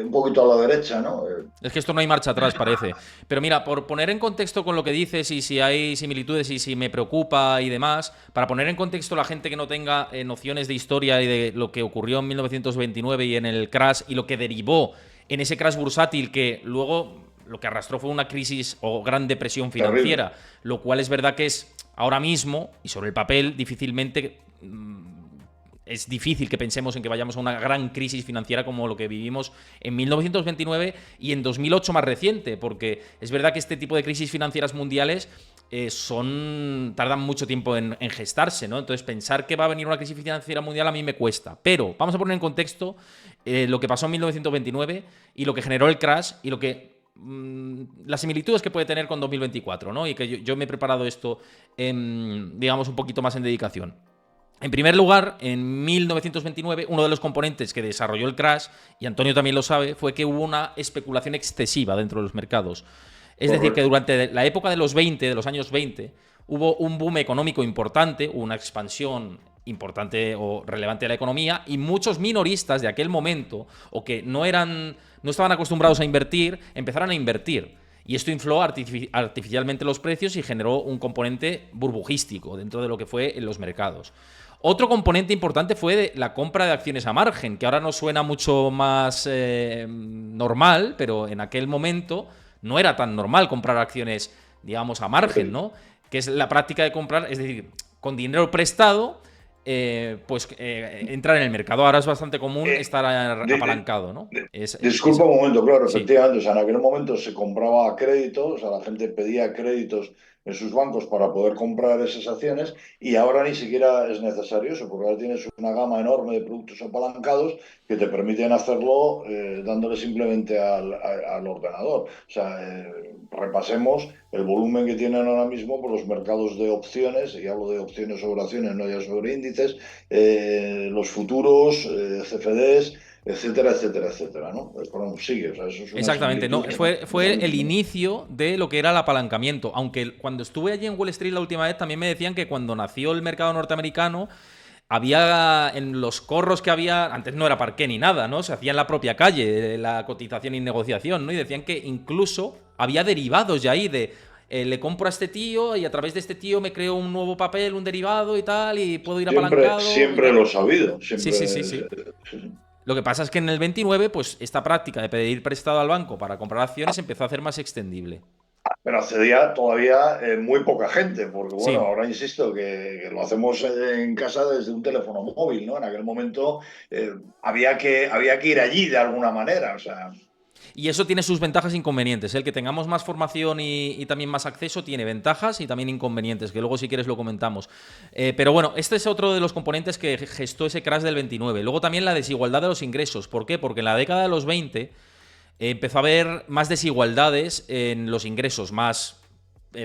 un poquito a la derecha, ¿no? Es que esto no hay marcha atrás, parece. Pero mira, por poner en contexto con lo que dices y si hay similitudes y si me preocupa y demás, para poner en contexto la gente que no tenga nociones de historia y de lo que ocurrió en 1929 y en el crash y lo que derivó en ese crash bursátil que luego lo que arrastró fue una crisis o gran depresión Terrible. financiera, lo cual es verdad que es ahora mismo y sobre el papel difícilmente es difícil que pensemos en que vayamos a una gran crisis financiera como lo que vivimos en 1929 y en 2008 más reciente, porque es verdad que este tipo de crisis financieras mundiales tardan mucho tiempo en gestarse, ¿no? Entonces pensar que va a venir una crisis financiera mundial a mí me cuesta. Pero vamos a poner en contexto lo que pasó en 1929 y lo que generó el crash y lo que las similitudes que puede tener con 2024, ¿no? Y que yo me he preparado esto, digamos, un poquito más en dedicación. En primer lugar, en 1929, uno de los componentes que desarrolló el crash, y Antonio también lo sabe, fue que hubo una especulación excesiva dentro de los mercados. Es decir, que Correcto. durante la época de los 20, de los años 20, hubo un boom económico importante, una expansión importante o relevante de la economía, y muchos minoristas de aquel momento, o que no estaban acostumbrados a invertir, empezaron a invertir. Y esto infló artificialmente los precios y generó un componente burbujístico dentro de lo que fue en los mercados. Otro componente importante fue la compra de acciones a margen, que ahora nos suena mucho más normal, pero en aquel momento no era tan normal comprar acciones, digamos, a margen, ¿no? Que es la práctica de comprar, es decir, con dinero prestado, entrar en el mercado. Ahora es bastante común Eh, estar de- de- apalancado, ¿no? Disculpa un momento, claro, Sí. efectivamente, o sea, en aquel momento se compraba a crédito, o sea, la gente pedía créditos en sus bancos para poder comprar esas acciones y ahora ni siquiera es necesario eso, porque ahora tienes una gama enorme de productos apalancados que te permiten hacerlo dándole simplemente al ordenador. O sea, repasemos el volumen que tienen ahora mismo por los mercados de opciones, y hablo de opciones sobre acciones, no ya sobre índices, los futuros, CFDs. etcétera, etcétera, etcétera, ¿no? Bueno, sigue, o sea, eso es una Exactamente, no, similitud fue el totalmente. inicio de lo que era el apalancamiento. Aunque cuando estuve allí en Wall Street la última vez también me decían que cuando nació el mercado norteamericano había en los corros que había, antes no era parqué ni nada, ¿no? Se hacía en la propia calle la cotización y negociación, ¿no? Y decían que incluso había derivados ya ahí de le compro a este tío y a través de este tío me creo un nuevo papel, un derivado y tal, y puedo ir Siempre, apalancado y siempre tal. lo he sabido, Sí, sí, sí, siempre. sí. Sí, sí. Lo que pasa es que en el 29, pues esta práctica de pedir prestado al banco para comprar acciones empezó a hacer más extendible. Pero accedía todavía muy poca gente, porque bueno, Sí. ahora insisto que lo hacemos en casa desde un teléfono móvil, ¿no? En aquel momento había que ir allí de alguna manera, o sea. Y eso tiene sus ventajas e inconvenientes. El que tengamos más formación y también más acceso tiene ventajas y también inconvenientes, que luego si quieres lo comentamos. Pero bueno, este es otro de los componentes que gestó ese crash del 29. Luego también la desigualdad de los ingresos. ¿Por qué? Porque en la década de los 20 empezó a haber más desigualdades en los ingresos, más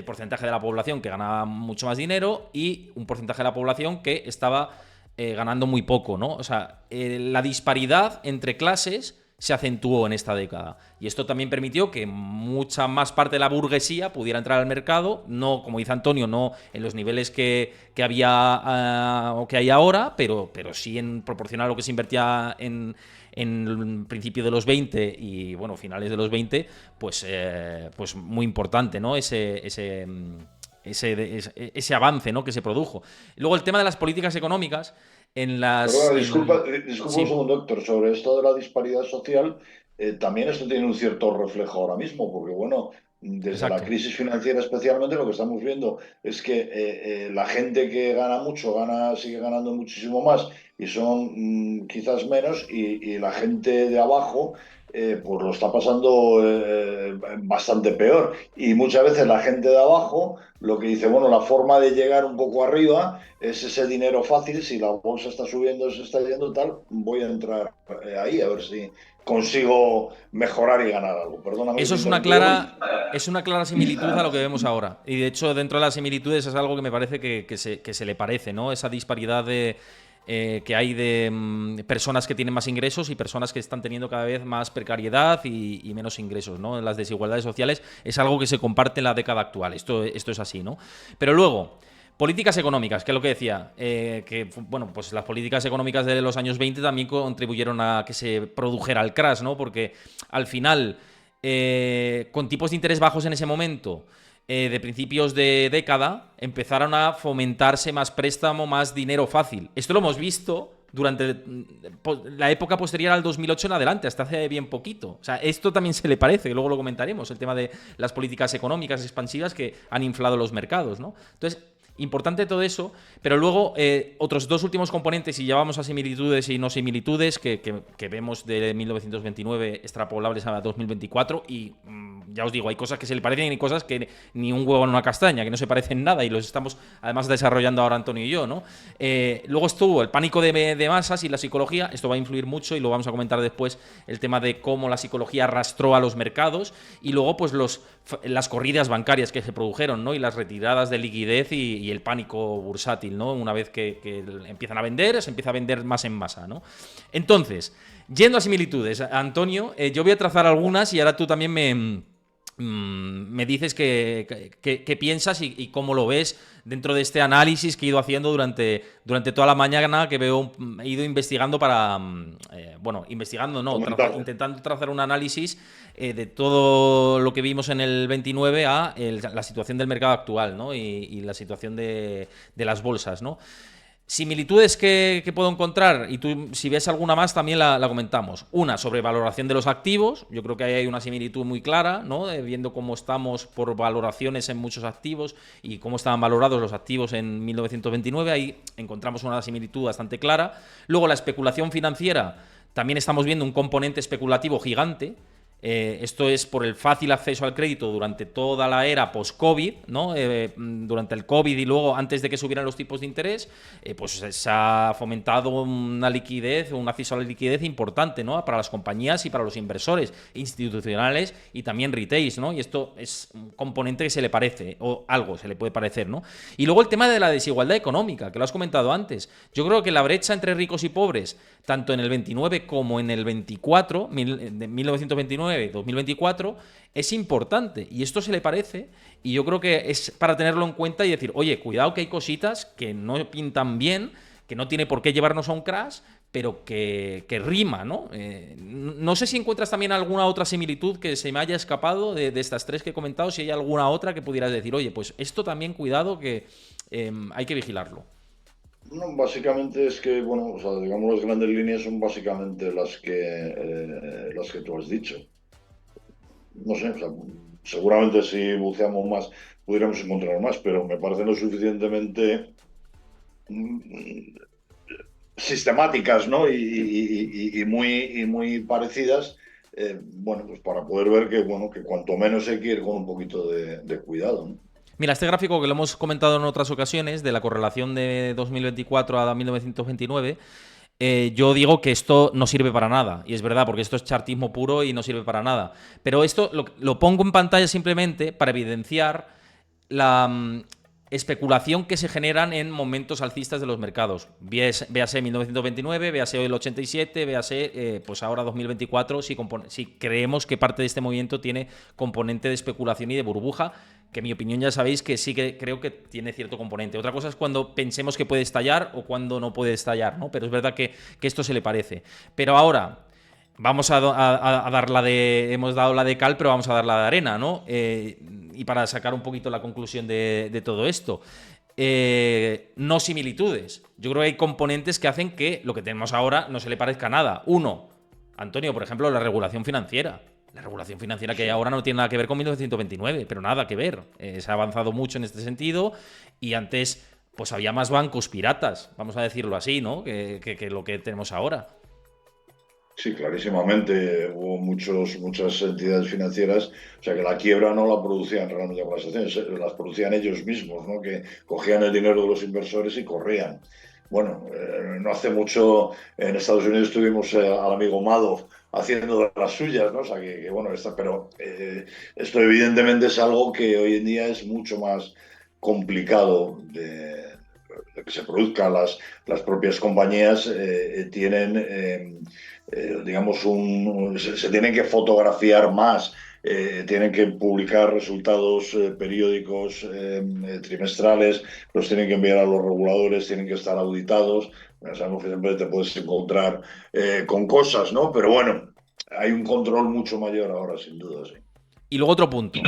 porcentaje de la población que ganaba mucho más dinero y un porcentaje de la población que estaba ganando muy poco, ¿no? O sea, la disparidad entre clases se acentuó en esta década. Y esto también permitió que mucha más parte de la burguesía pudiera entrar al mercado, no, como dice Antonio, no en los niveles que había o que hay ahora, pero sí en proporción a lo que se invertía en el principio de los 20 y bueno, finales de los 20, pues muy importante, ¿no? Ese avance, ¿no?, que se produjo. Luego el tema de las políticas económicas en las... Perdona, disculpa, En, disculpa un sí, segundo, Héctor, sobre esto de la disparidad social, también esto tiene un cierto reflejo ahora mismo, porque bueno, desde la exacto. crisis financiera especialmente lo que estamos viendo es que la gente que gana mucho sigue ganando muchísimo más y son quizás menos, y la gente de abajo pues lo está pasando bastante peor. Y muchas veces la gente de abajo lo que dice, bueno, la forma de llegar un poco arriba es ese dinero fácil. Si la bolsa está subiendo, se está yendo tal, voy a entrar ahí a ver si consigo mejorar y ganar algo. Perdóname que Eso te he interrumpido. es una clara similitud a lo que vemos ahora. Y de hecho, dentro de las similitudes es algo que me parece que se le parece, ¿no? Esa disparidad que hay de personas que tienen más ingresos y personas que están teniendo cada vez más precariedad y menos ingresos, ¿no? Las desigualdades sociales es algo que se comparte en la década actual. Esto es así, ¿no? Pero luego, políticas económicas, que es lo que decía, que bueno, pues las políticas económicas de los años 20 también contribuyeron a que se produjera el crash, ¿no? Porque al final, con tipos de interés bajos en ese momento, de principios de década, empezaron a fomentarse más préstamo, más dinero fácil. Esto lo hemos visto durante la época posterior al 2008 en adelante, hasta hace bien poquito. O sea, esto también se le parece, que luego lo comentaremos, el tema de las políticas económicas expansivas que han inflado los mercados, ¿no? Entonces, importante todo eso, pero luego otros dos últimos componentes, y ya vamos a similitudes y no similitudes, que vemos de 1929 extrapolables a 2024, y ya os digo, hay cosas que se le parecen y hay cosas que ni un huevo en una castaña, que no se parecen nada, y los estamos además desarrollando ahora Antonio y yo, ¿no? Luego estuvo el pánico de masas y la psicología, esto va a influir mucho y lo vamos a comentar después, el tema de cómo la psicología arrastró a los mercados, y luego pues las corridas bancarias que se produjeron, ¿no? Y las retiradas de liquidez y el pánico bursátil, ¿no? Una vez que empiezan a vender, se empieza a vender más en masa, ¿no? Entonces, yendo a similitudes, Antonio, yo voy a trazar algunas y ahora tú también me dices qué piensas y cómo lo ves dentro de este análisis que he ido haciendo durante toda la mañana, que he ido investigando para, bueno, investigando, no, Comentando. intentando trazar un análisis de todo lo que vimos en el 29 a la situación del mercado actual, ¿no? Y la situación de las bolsas, ¿no? Similitudes que puedo encontrar, y tú si ves alguna más también la comentamos. Una, sobre valoración de los activos. Yo creo que ahí hay una similitud muy clara, ¿no? Viendo cómo estamos por valoraciones en muchos activos y cómo estaban valorados los activos en 1929. Ahí encontramos una similitud bastante clara. Luego, la especulación financiera. También estamos viendo un componente especulativo gigante. Esto es por el fácil acceso al crédito durante toda la era post-COVID, ¿no? Durante el COVID y luego antes de que subieran los tipos de interés, pues se ha fomentado una liquidez, un acceso a la liquidez importante, ¿no? Para las compañías y para los inversores institucionales y también retails, ¿no? Y esto es un componente que se le parece, o algo se le puede parecer, ¿no? Y luego el tema de la desigualdad económica, que lo has comentado antes. Yo creo que la brecha entre ricos y pobres, tanto en el 29 como en el 24, de 1929-2024, es importante. Y esto se le parece, y yo creo que es para tenerlo en cuenta y decir, oye, cuidado que hay cositas que no pintan bien, que no tiene por qué llevarnos a un crash, pero que rima, ¿no? No sé si encuentras también alguna otra similitud que se me haya escapado de estas tres que he comentado, si hay alguna otra que pudieras decir, oye, pues esto también cuidado que hay que vigilarlo. No, básicamente es que, bueno, o sea, digamos las grandes líneas son básicamente las que tú has dicho. No sé, o sea, seguramente si buceamos más pudiéramos encontrar más, pero me parecen lo suficientemente mm, sistemáticas, ¿no? Y muy parecidas, bueno, pues para poder ver que, bueno, que cuanto menos hay que ir con un poquito de cuidado, ¿no? Mira, este gráfico que lo hemos comentado en otras ocasiones, de la correlación de 2024 a 1929, yo digo que esto no sirve para nada. Y es verdad, porque esto es chartismo puro y no sirve para nada. Pero esto lo pongo en pantalla simplemente para evidenciar la especulación que se generan en momentos alcistas de los mercados. Véase 1929, véase el 87, véase pues ahora 2024, si creemos que parte de este movimiento tiene componente de especulación y de burbuja, que en mi opinión ya sabéis que sí que creo que tiene cierto componente. Otra cosa es cuando pensemos que puede estallar o cuando no puede estallar, ¿no? Pero es verdad que esto se le parece. Pero ahora, vamos a dar la de. Hemos dado la de cal, pero vamos a dar la de arena, ¿no? Y para sacar un poquito la conclusión de todo esto. No similitudes. Yo creo que hay componentes que hacen que lo que tenemos ahora no se le parezca a nada. Uno, Antonio, por ejemplo, la regulación financiera. La regulación financiera que hay Sí. ahora no tiene nada que ver con 1929, pero nada que ver. Se ha avanzado mucho en este sentido y antes pues había más bancos piratas, vamos a decirlo así, ¿no? Que lo que tenemos ahora. Sí, clarísimamente hubo muchas entidades financieras, o sea que la quiebra no la producían realmente por las acciones, las producían ellos mismos, ¿no? Que cogían el dinero de los inversores y corrían. Bueno, no hace mucho en Estados Unidos tuvimos al amigo Madoff haciendo de las suyas, ¿no? O sea bueno, pero esto evidentemente es algo que hoy en día es mucho más complicado de que se produzca. Las propias compañías tienen digamos, se tienen que fotografiar más, tienen que publicar resultados periódicos trimestrales, los tienen que enviar a los reguladores, tienen que estar auditados. Ya sabemos que siempre te puedes encontrar con cosas, ¿no? Pero bueno, hay un control mucho mayor ahora, sin duda, sí. Y luego otro punto,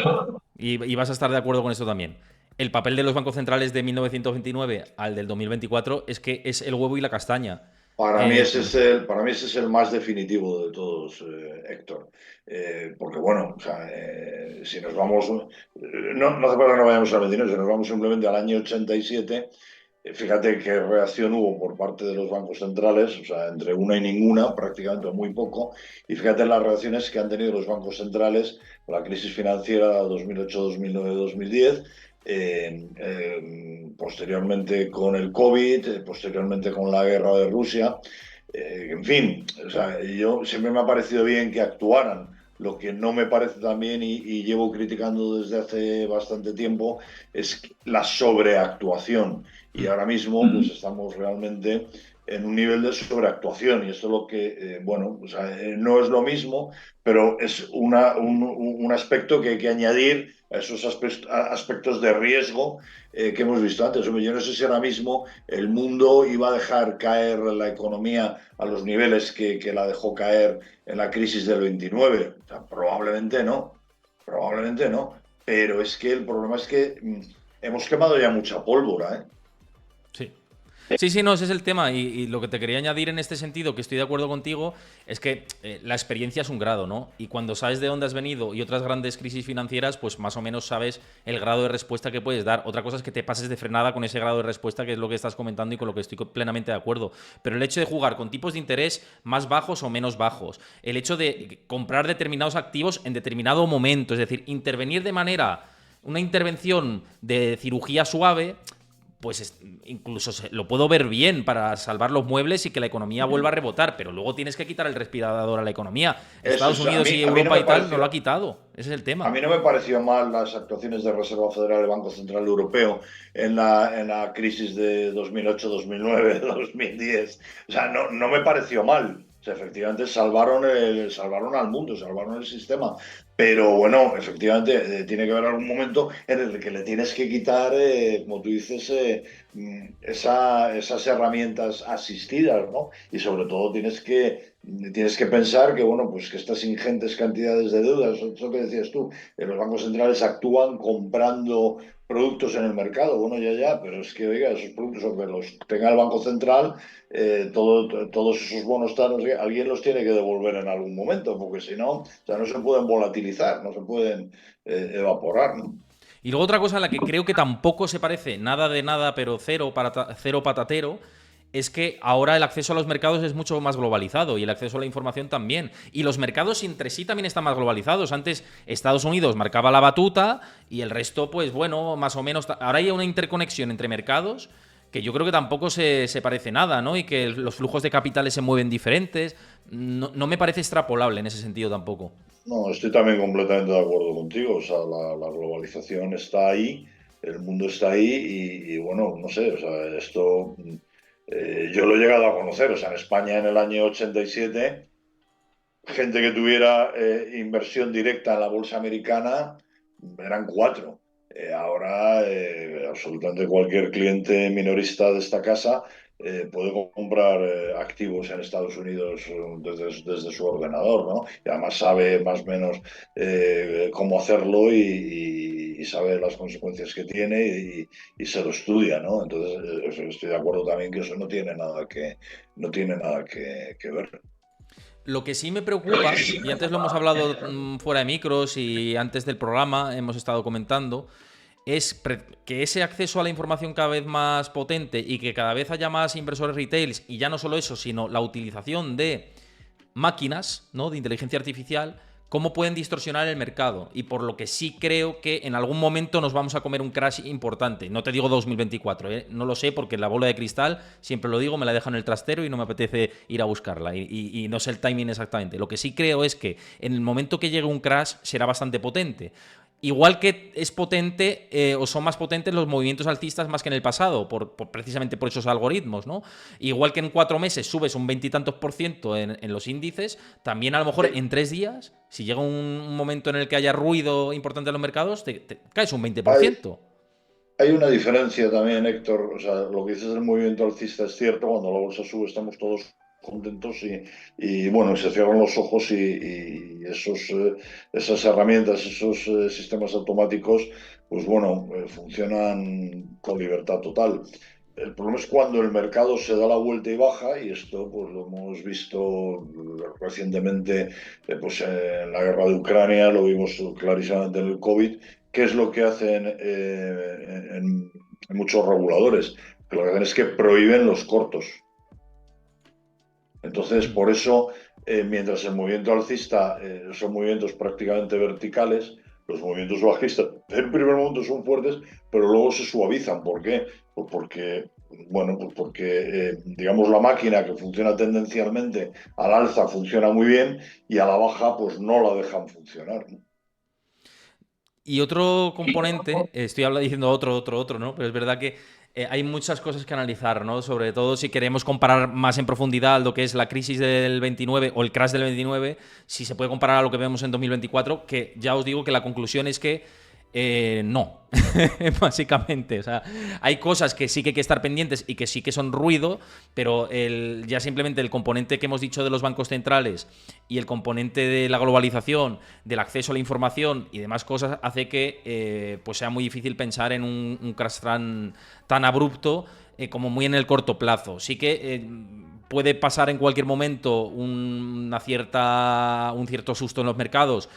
y vas a estar de acuerdo con esto también. El papel de los bancos centrales de 1929 al del 2024 es que es el huevo y la castaña. Eh, Para mí ese es el más definitivo de todos, Héctor. Porque bueno, o sea, si nos vamos, no hace falta que no vayamos al 29, si nos vamos simplemente al año 87, fíjate qué reacción hubo por parte de los bancos centrales, o sea, entre una y ninguna, prácticamente o muy poco, y fíjate las reacciones que han tenido los bancos centrales con la crisis financiera 2008, 2009, 2010, posteriormente con el COVID, posteriormente con la guerra de Rusia. En fin, o sea, yo siempre me ha parecido bien que actuaran. Lo que no me parece también, y llevo criticando desde hace bastante tiempo, es la sobreactuación. Y ahora mismo pues estamos realmente en un nivel de sobreactuación y esto es lo que, bueno, o sea, no es lo mismo, pero es un aspecto que hay que añadir a esos aspectos de riesgo que hemos visto antes. Hombre, yo no sé si ahora mismo el mundo iba a dejar caer la economía a los niveles que la dejó caer en la crisis del 29. O sea, probablemente no, pero es que el problema es que hemos quemado ya mucha pólvora, ¿eh? sí. Sí, sí, no, ese es el tema. Y lo que te quería añadir en este sentido, que estoy de acuerdo contigo, es que la experiencia es un grado, ¿no? Y cuando sabes de dónde has venido y otras grandes crisis financieras, pues más o menos sabes el grado de respuesta que puedes dar. Otra cosa es que te pases de frenada con ese grado de respuesta, que es lo que estás comentando y con lo que estoy plenamente de acuerdo. Pero el hecho de jugar con tipos de interés más bajos o menos bajos, el hecho de comprar determinados activos en determinado momento, es decir, intervenir de manera, una intervención de cirugía suave, pues incluso lo puedo ver bien para salvar los muebles y que la economía vuelva a rebotar, pero luego tienes que quitar el respirador a la economía. Eso Estados es, Unidos y a mí no Europa me y tal no lo ha pareció. quitado. Ese es el A tema. mí no me pareció mal las actuaciones de Reserva Federal del Banco Central Europeo en la crisis de 2008, 2009, 2010. O sea, no me pareció mal. O sea, efectivamente salvaron al mundo, salvaron el sistema. Pero bueno, efectivamente, tiene que haber algún momento en el que le tienes que quitar, como tú dices, esas herramientas asistidas, ¿no? Y sobre todo tienes que pensar que, bueno, pues que estas ingentes cantidades de deudas, eso que decías tú, los bancos centrales actúan comprando productos en el mercado. Bueno, ya, pero es que, oiga, esos productos, aunque los tenga el Banco Central, todos esos bonos tal, no sé qué, alguien los tiene que devolver en algún momento, porque si no, o sea, no se pueden volatilizar, no se pueden evaporar, ¿no? Y luego otra cosa en la que creo que tampoco se parece nada de nada, pero cero patatero, es que ahora el acceso a los mercados es mucho más globalizado y el acceso a la información también. Y los mercados entre sí también están más globalizados. Antes Estados Unidos marcaba la batuta y el resto, pues bueno, más o menos. Ahora hay una interconexión entre mercados que yo creo que tampoco se parece nada, ¿no? Y que los flujos de capitales se mueven diferentes. No me parece extrapolable en ese sentido tampoco. No, estoy también completamente de acuerdo contigo. O sea, la globalización está ahí, el mundo está ahí y bueno, no sé, o sea, esto yo lo he llegado a conocer. O sea, en España en el año 87 gente que tuviera inversión directa en la bolsa americana eran cuatro. Ahora, absolutamente cualquier cliente minorista de esta casa puede comprar activos en Estados Unidos desde su ordenador, ¿no? Y además sabe más o menos cómo hacerlo y sabe las consecuencias que tiene y se lo estudia, ¿no? Entonces, estoy de acuerdo también que eso no tiene nada que ver. Lo que sí me preocupa, y antes lo hemos hablado fuera de micros y antes del programa hemos estado comentando, es que ese acceso a la información cada vez más potente y que cada vez haya más inversores retails, y ya no solo eso, sino la utilización de máquinas, ¿no? De inteligencia artificial, cómo pueden distorsionar el mercado. Y por lo que sí creo que en algún momento nos vamos a comer un crash importante. No te digo 2024, ¿eh? No lo sé porque la bola de cristal, siempre lo digo, me la dejo en el trastero y no me apetece ir a buscarla. Y no sé el timing exactamente. Lo que sí creo es que en el momento que llegue un crash será bastante potente. Igual que es potente o son más potentes los movimientos alcistas más que en el pasado, precisamente por esos algoritmos, ¿no? Igual que en 4 meses subes un veintitantos por ciento en los índices, también a lo mejor Sí. en 3 días, si llega un momento en el que haya ruido importante en los mercados, te caes un veinte por Hay, ciento. Hay una diferencia también, Héctor. O sea, lo que dices del movimiento alcista es cierto. Cuando la bolsa sube estamos todos contentos y, bueno, se cierran los ojos y esas herramientas, esos sistemas automáticos, pues bueno, funcionan con libertad total. El problema es cuando el mercado se da la vuelta y baja, y esto pues lo hemos visto recientemente pues, en la guerra de Ucrania, lo vimos clarísimamente en el COVID. ¿Qué es lo que hacen en muchos reguladores? Que lo que hacen es que prohíben los cortos. Entonces, por eso, mientras el movimiento alcista son movimientos prácticamente verticales, los movimientos bajistas en primer momento son fuertes, pero luego se suavizan. ¿Por qué? Pues porque digamos, la máquina que funciona tendencialmente al alza funciona muy bien y a la baja pues no la dejan funcionar, ¿no? Y otro componente, estoy diciendo otro, ¿no? Pero es verdad que hay muchas cosas que analizar, ¿no? Sobre todo si queremos comparar más en profundidad lo que es la crisis del 29 o el crash del 29, si se puede comparar a lo que vemos en 2024, que ya os digo que la conclusión es que No, básicamente. O sea, hay cosas que sí que hay que estar pendientes y que sí que son ruido, pero ya simplemente el componente que hemos dicho de los bancos centrales y el componente de la globalización, del acceso a la información y demás cosas hace que pues sea muy difícil pensar en un crash tan abrupto como muy en el corto plazo. Sí que puede pasar en cualquier momento un cierto susto en los mercados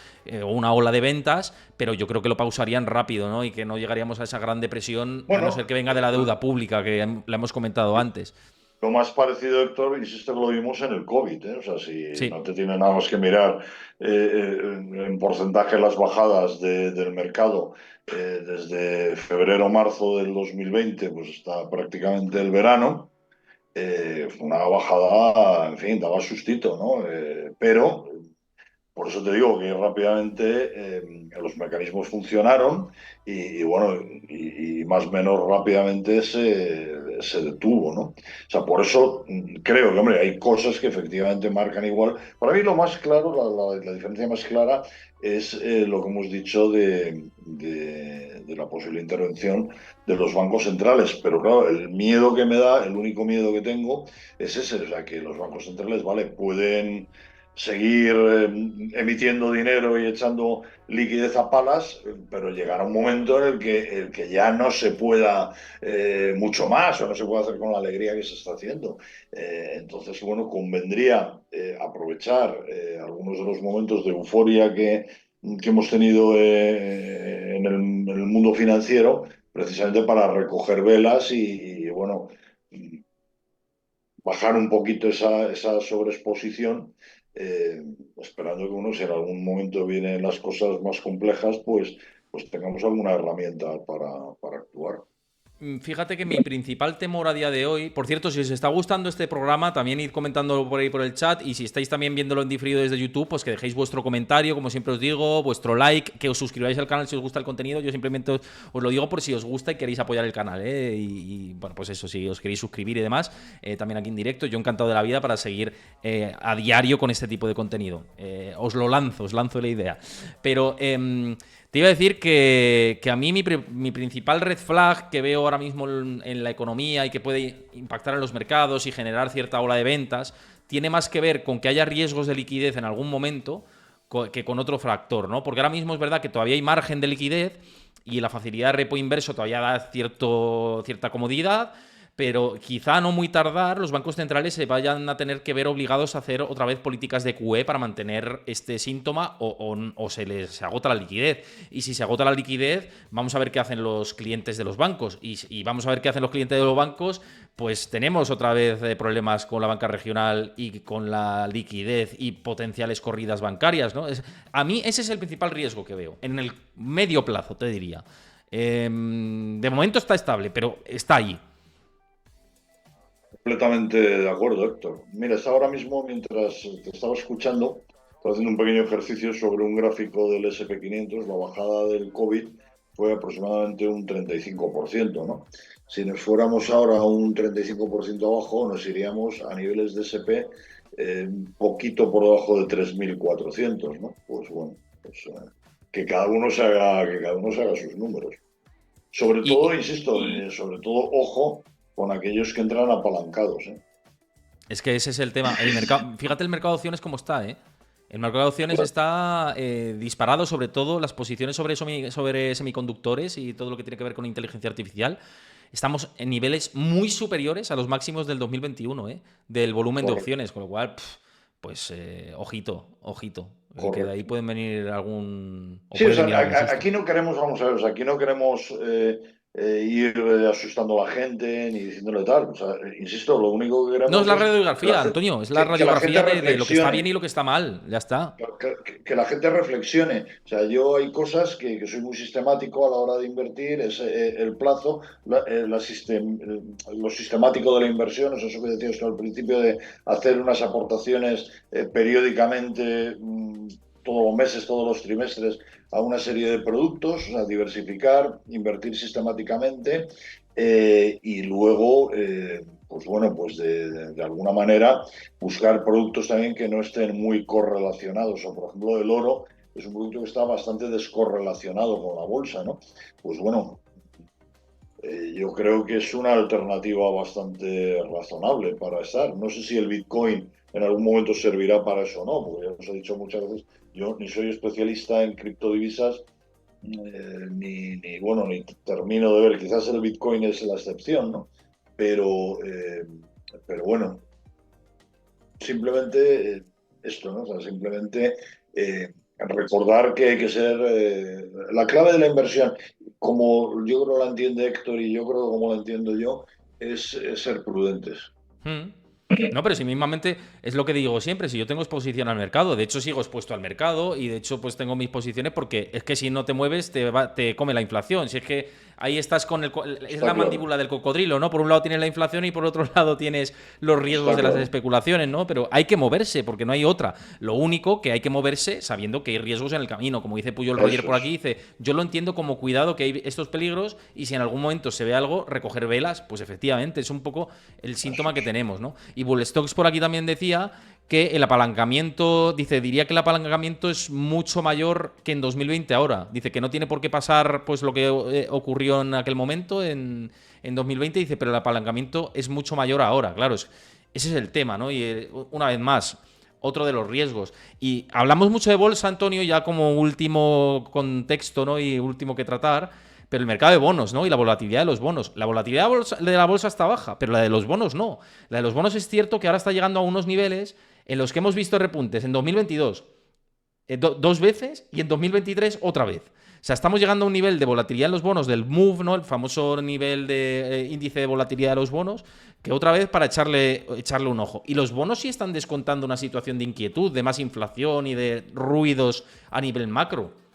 o una ola de ventas, pero yo creo que lo pausarían rápido, ¿no? Y que no llegaríamos a esa gran depresión, a no ser Bueno, que venga de la deuda pública, que la hemos comentado antes. lo más parecido, Héctor, insisto que lo vimos en el COVID, ¿eh? O sea, si Sí. no te tiene nada más que mirar en porcentaje las bajadas del mercado desde febrero-marzo del 2020, pues está prácticamente el verano. Fue una bajada, en fin, daba sustito, ¿no? Pero por eso te digo que rápidamente los mecanismos funcionaron y bueno, y más o menos rápidamente se detuvo, ¿no? O sea, por eso creo que, hombre, hay cosas que efectivamente marcan igual. Para mí lo más claro, la diferencia más clara es lo que hemos dicho de la posible intervención de los bancos centrales. Pero claro, el miedo que me da, el único miedo que tengo es ese, o sea, que los bancos centrales, vale, pueden seguir emitiendo dinero y echando liquidez a palas, pero llegará un momento en el que ya no se pueda mucho más o no se puede hacer con la alegría que se está haciendo. Entonces, bueno, convendría aprovechar algunos de los momentos de euforia que hemos tenido en el mundo financiero precisamente para recoger velas y bueno, bajar un poquito esa sobreexposición, esperando que uno, si en algún momento vienen las cosas más complejas, pues tengamos alguna herramienta para actuar. Fíjate que mi principal temor a día de hoy, por cierto, si os está gustando este programa, también id comentándolo por ahí por el chat, y si estáis también viéndolo en diferido desde YouTube, pues que dejéis vuestro comentario, como siempre os digo, vuestro like, que os suscribáis al canal si os gusta el contenido. Yo simplemente os lo digo por si os gusta y queréis apoyar el canal, ¿eh? Bueno, pues eso, si os queréis suscribir y demás, también aquí en directo, yo encantado de la vida para seguir a diario con este tipo de contenido. Os lanzo la idea. Pero te iba a decir que a mí mi principal red flag que veo ahora mismo en la economía y que puede impactar en los mercados y generar cierta ola de ventas tiene más que ver con que haya riesgos de liquidez en algún momento que con otro factor, ¿no? Porque ahora mismo es verdad que todavía hay margen de liquidez y la facilidad de repo inverso todavía da cierta comodidad, pero quizá no muy tardar los bancos centrales se vayan a tener que ver obligados a hacer otra vez políticas de QE para mantener este síntoma o se agota la liquidez. Y si se agota la liquidez, vamos a ver qué hacen los clientes de los bancos. Y vamos a ver qué hacen los clientes de los bancos, pues tenemos otra vez problemas con la banca regional y con la liquidez y potenciales corridas bancarias, ¿no? A mí ese es el principal riesgo que veo. En el medio plazo, te diría. De momento está estable, pero está ahí. Completamente de acuerdo, Héctor. Mira, es ahora mismo, mientras te estaba escuchando, estaba haciendo un pequeño ejercicio sobre un gráfico del SP 500. La bajada del COVID fue aproximadamente un 35%, ¿no? Si nos fuéramos ahora a un 35% abajo, nos iríamos a niveles de SP un poquito por debajo de 3.400, ¿no? Pues bueno, pues, que cada uno se haga sus números. Sobre todo, Y, insisto, sobre todo, ojo con aquellos que entran apalancados, ¿eh? Es que ese es el tema. El mercado, fíjate el mercado de opciones cómo está, ¿eh? El mercado de opciones Claro. está disparado, sobre todo las posiciones sobre semiconductores y todo lo que tiene que ver con inteligencia artificial. Estamos en niveles muy superiores a los máximos del 2021, ¿eh? Del volumen de Correcto, opciones, con lo cual, pues ojito, ojito. Que de ahí correcto. pueden venir algún... o Sí, o puede sea, venir algún susto. aquí no queremos, vamos a ver, o sea, aquí no queremos ir asustando a la gente ni diciéndole tal. O sea, insisto, lo único que No es queremos la es radiografía, Antonio, es la que la gente radiografía de lo que está bien reflexione. y lo que está mal. Ya está. Que la gente reflexione. O sea, yo hay cosas que soy muy sistemático a la hora de invertir, es el plazo, lo sistemático de la inversión, es eso que decías tú al principio de hacer unas aportaciones periódicamente, todos los meses, todos los trimestres, a una serie de productos, o sea, diversificar, invertir sistemáticamente y luego, pues bueno, pues de alguna manera buscar productos también que no estén muy correlacionados. O, por ejemplo, el oro es un producto que está bastante descorrelacionado con la bolsa, ¿no? Pues bueno, yo creo que es una alternativa bastante razonable para estar. No sé si el Bitcoin en algún momento servirá para eso o no, porque ya os he dicho muchas veces, yo ni soy especialista en criptodivisas, bueno, ni termino de ver, quizás el Bitcoin es la excepción, ¿no? Pero, pero bueno, simplemente esto, ¿no? O sea, simplemente recordar que hay que ser la clave de la inversión, como yo creo la entiende Héctor y yo creo como la entiendo yo, es ser prudentes. Mm. No, pero si mismamente es lo que digo siempre, si yo tengo exposición al mercado, de hecho sigo expuesto al mercado y de hecho pues tengo mis posiciones porque es que si no te mueves te come la inflación, si es que ahí estás con es Está la claro, mandíbula del cocodrilo, ¿no? Por un lado tienes la inflación y por otro lado tienes los riesgos está de las claro. especulaciones, ¿no? Pero hay que moverse porque no hay otra. Lo único que hay que moverse sabiendo que hay riesgos en el camino, como dice Puyol Roger Eso por aquí, es. dice, yo lo entiendo como cuidado que hay estos peligros y si en algún momento se ve algo, recoger velas, pues efectivamente es un poco el Eso síntoma que es. tenemos, ¿no? Y Bull Stocks por aquí también decía que el apalancamiento, dice, diría que el apalancamiento es mucho mayor que en 2020 ahora. Dice que no tiene por qué pasar pues lo que ocurrió en aquel momento, en 2020, dice, pero el apalancamiento es mucho mayor ahora, claro, ese es el tema, ¿no? Y una vez más, otro de los riesgos. Y hablamos mucho de bolsa, Antonio, ya como último contexto, ¿no? Y último que tratar, pero el mercado de bonos, ¿no? Y la volatilidad de los bonos. La volatilidad de la bolsa está baja, pero la de los bonos no. La de los bonos es cierto que ahora está llegando a unos niveles en los que hemos visto repuntes en 2022 dos veces y en 2023 otra vez. O sea, estamos llegando a un nivel de volatilidad en los bonos del MOVE, ¿no? El famoso nivel de índice de volatilidad de los bonos, que otra vez para echarle un ojo. Y los bonos sí están descontando una situación de inquietud, de más inflación y de ruidos a nivel macro.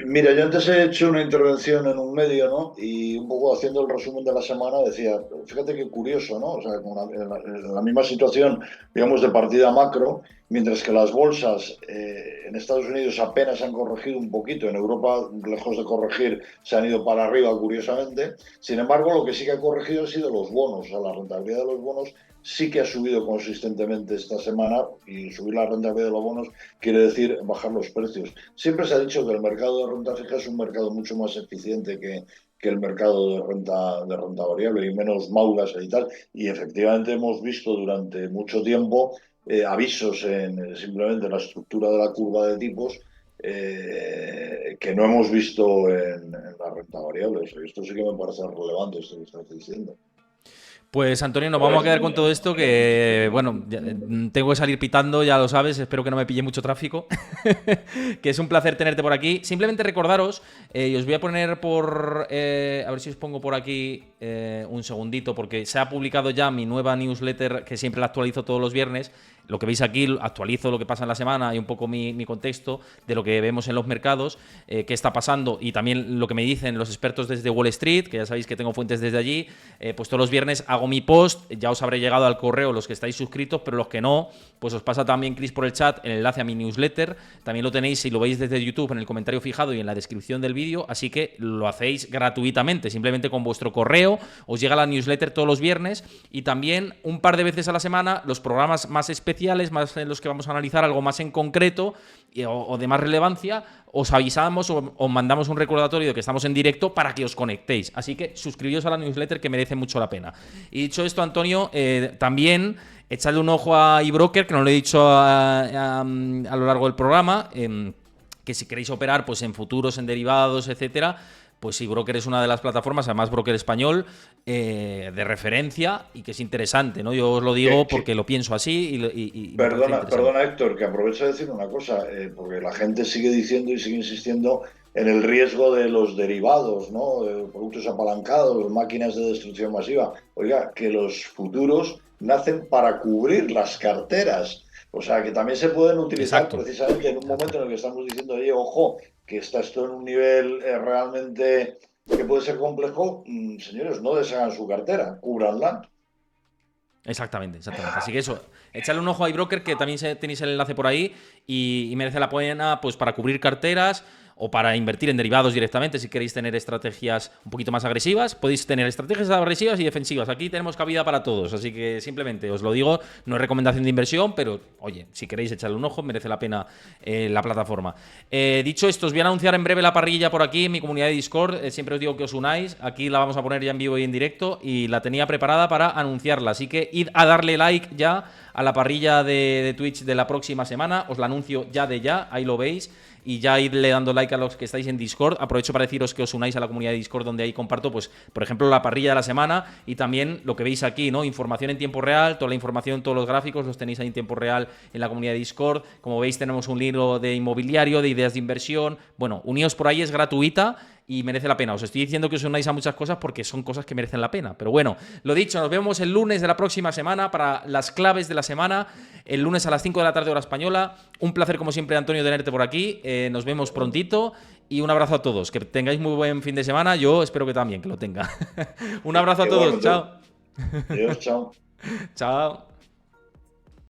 Mira, yo antes he hecho una intervención en un medio, ¿no? Y un poco haciendo el resumen de la semana decía, fíjate qué curioso, ¿no? O sea, en la misma situación, digamos, de partida macro, mientras que las bolsas en Estados Unidos apenas han corregido un poquito, en Europa, lejos de corregir, se han ido para arriba, curiosamente. Sin embargo, lo que sí que ha corregido han sido los bonos, o sea, la rentabilidad de los bonos sí que ha subido consistentemente esta semana y subir la rentabilidad de los bonos quiere decir bajar los precios. Siempre se ha dicho que el mercado de renta fija es un mercado mucho más eficiente que el mercado de renta variable y menos maulas y tal. Y efectivamente hemos visto durante mucho tiempo avisos en simplemente la estructura de la curva de tipos que no hemos visto en la renta variable. O sea, esto sí que me parece relevante, esto que estás diciendo. Pues Antonio, nos vamos a quedar con todo esto que, bueno, tengo que salir pitando, ya lo sabes, espero que no me pille mucho tráfico, que es un placer tenerte por aquí. Simplemente recordaros, y os voy a poner a ver si os pongo por aquí un segundito, porque se ha publicado ya mi nueva newsletter, que siempre la actualizo todos los viernes. Lo que veis aquí, actualizo lo que pasa en la semana y un poco mi contexto de lo que vemos en los mercados, qué está pasando y también lo que me dicen los expertos desde Wall Street, que ya sabéis que tengo fuentes desde allí. Pues todos los viernes hago mi post, ya os habré llegado al correo los que estáis suscritos, pero los que no, pues os pasa también, Chris, por el chat el enlace a mi newsletter. También lo tenéis, si lo veis desde YouTube, en el comentario fijado y en la descripción del vídeo, así que lo hacéis gratuitamente, simplemente con vuestro correo, os llega la newsletter todos los viernes y también un par de veces a la semana los programas más especiales, más en los que vamos a analizar algo más en concreto o de más relevancia, os avisamos o os mandamos un recordatorio de que estamos en directo para que os conectéis. Así que suscribíos a la newsletter, que merece mucho la pena. Y dicho esto, Antonio, también echadle un ojo a eBroker, que no lo he dicho a lo largo del programa, que si queréis operar pues en futuros, en derivados, etcétera, pues eBroker es una de las plataformas, además broker español, de referencia y que es interesante, ¿no? Yo os lo digo porque lo pienso así y me parece Perdona, interesante. perdona Héctor, que aprovecho de decir una cosa, porque la gente sigue diciendo y sigue insistiendo en el riesgo de los derivados, ¿no? Productos apalancados, máquinas de destrucción masiva. Oiga, que los futuros nacen para cubrir las carteras. O sea, que también se pueden utilizar Exacto. precisamente en un Exacto. momento en el que estamos diciendo, oye, ojo, que está esto en un nivel realmente que puede ser complejo. Señores, no deshagan su cartera, cúbranla. Exactamente, exactamente. Así que eso, echarle un ojo a iBroker, que también tenéis el enlace por ahí y merece la pena pues para cubrir carteras o para invertir en derivados directamente si queréis tener estrategias un poquito más agresivas. Podéis tener estrategias agresivas y defensivas. Aquí tenemos cabida para todos, así que simplemente os lo digo, no es recomendación de inversión, pero oye, si queréis echarle un ojo, merece la pena la plataforma. Dicho esto, os voy a anunciar en breve la parrilla por aquí en mi comunidad de Discord. Siempre os digo que os unáis. Aquí la vamos a poner ya en vivo y en directo y la tenía preparada para anunciarla. Así que id a darle like ya a la parrilla de Twitch de la próxima semana. Os la anuncio ya de ya, ahí lo veis. Y ya idle dando like a los que estáis en Discord. Aprovecho para deciros que os unáis a la comunidad de Discord, donde ahí comparto, pues, por ejemplo, la parrilla de la semana y también lo que veis aquí, ¿no? Información en tiempo real, toda la información, todos los gráficos los tenéis ahí en tiempo real en la comunidad de Discord. Como veis, tenemos un libro de inmobiliario, de ideas de inversión. Bueno, uníos por ahí, es gratuita y merece la pena. Os estoy diciendo que os unáis a muchas cosas porque son cosas que merecen la pena. Pero bueno, lo dicho, nos vemos el lunes de la próxima semana para las claves de la semana. El lunes a las 5 de la tarde hora española. Un placer como siempre, Antonio, tenerte por aquí. Nos vemos prontito y un abrazo a todos. Que tengáis muy buen fin de semana. Yo espero que también, que lo tenga. Un abrazo a todos. Chao. Adiós, chao. Chao.